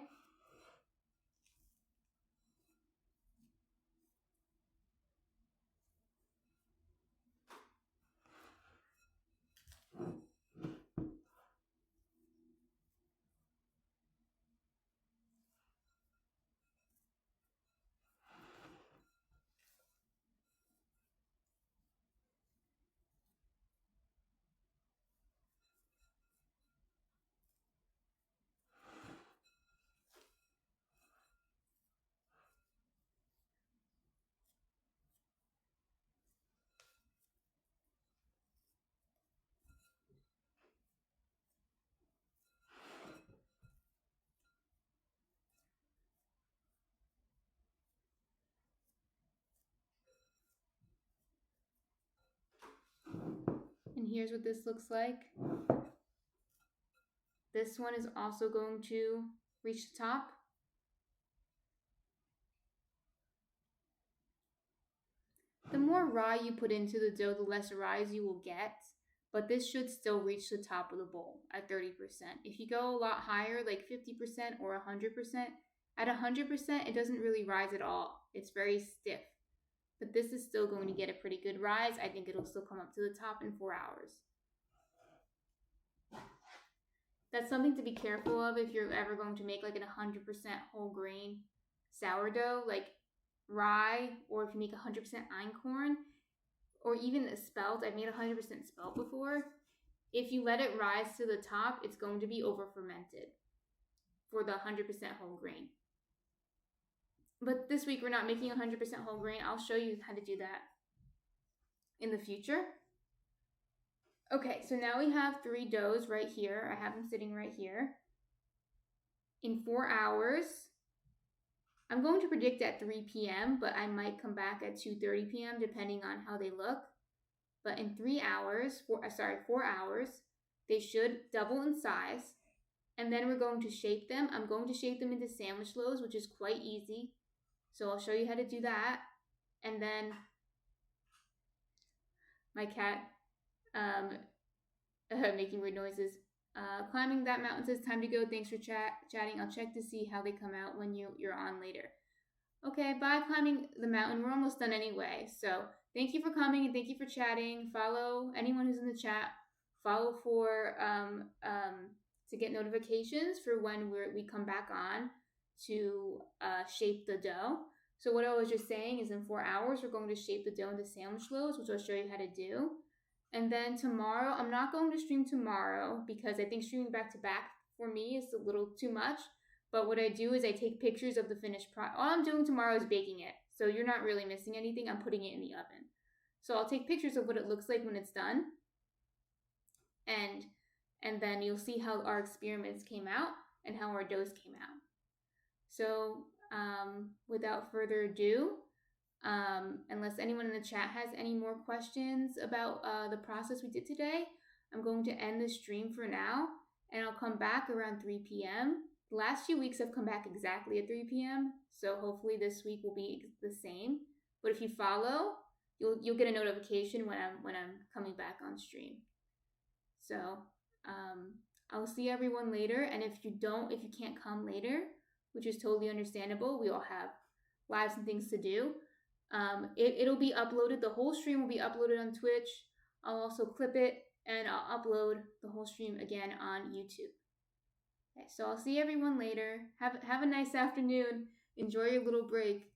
And here's what this looks like. This one is also going to reach the top. The more rye you put into the dough, the less rye you will get, but this should still reach the top of the bowl at 30%. If you go a lot higher, like 50% or 100%, at 100%, it doesn't really rise at all. It's very stiff. But this is still going to get a pretty good rise. I think it'll still come up to the top in 4 hours. That's something to be careful of if you're ever going to make like an 100% whole grain sourdough, like rye, or if you make 100% einkorn, or even a spelt. I've made 100% spelt before. If you let it rise to the top, it's going to be over fermented for the 100% whole grain. But this week we're not making 100% whole grain. I'll show you how to do that in the future. Okay, so now we have 3 doughs right here. I have them sitting right here. In 4 hours, I'm going to predict at 3 p.m., but I might come back at 2:30 p.m. depending on how they look. But in 4 hours, they should double in size. And then we're going to shape them. I'm going to shape them into sandwich loaves, which is quite easy. So I'll show you how to do that. And then my cat making weird noises. Climbing that mountain says time to go. Thanks for chatting. I'll check to see how they come out when you're on later. Okay, bye climbing the mountain. We're almost done anyway. So thank you for coming and thank you for chatting. Follow anyone who's in the chat. Follow for to get notifications for when we come back on to shape the dough. So what I was just saying is in 4 hours, we're going to shape the dough into sandwich loaves, which I'll show you how to do. And then tomorrow, I'm not going to stream tomorrow because I think streaming back to back for me is a little too much. But what I do is I take pictures of the finished product. All I'm doing tomorrow is baking it. So you're not really missing anything. I'm putting it in the oven. So I'll take pictures of what it looks like when it's done. And then you'll see how our experiments came out and how our doughs came out. So without further ado, unless anyone in the chat has any more questions about the process we did today, I'm going to end the stream for now, and I'll come back around 3 p.m. The last few weeks I've come back exactly at 3 p.m., so hopefully this week will be the same. But if you follow, you'll get a notification when I'm coming back on stream. So I'll see everyone later, and if you can't come later, which is totally understandable, we all have lives and things to do. It'll be uploaded. The whole stream will be uploaded on Twitch. I'll also clip it and I'll upload the whole stream again on YouTube. Okay, so I'll see everyone later. Have a nice afternoon. Enjoy your little break.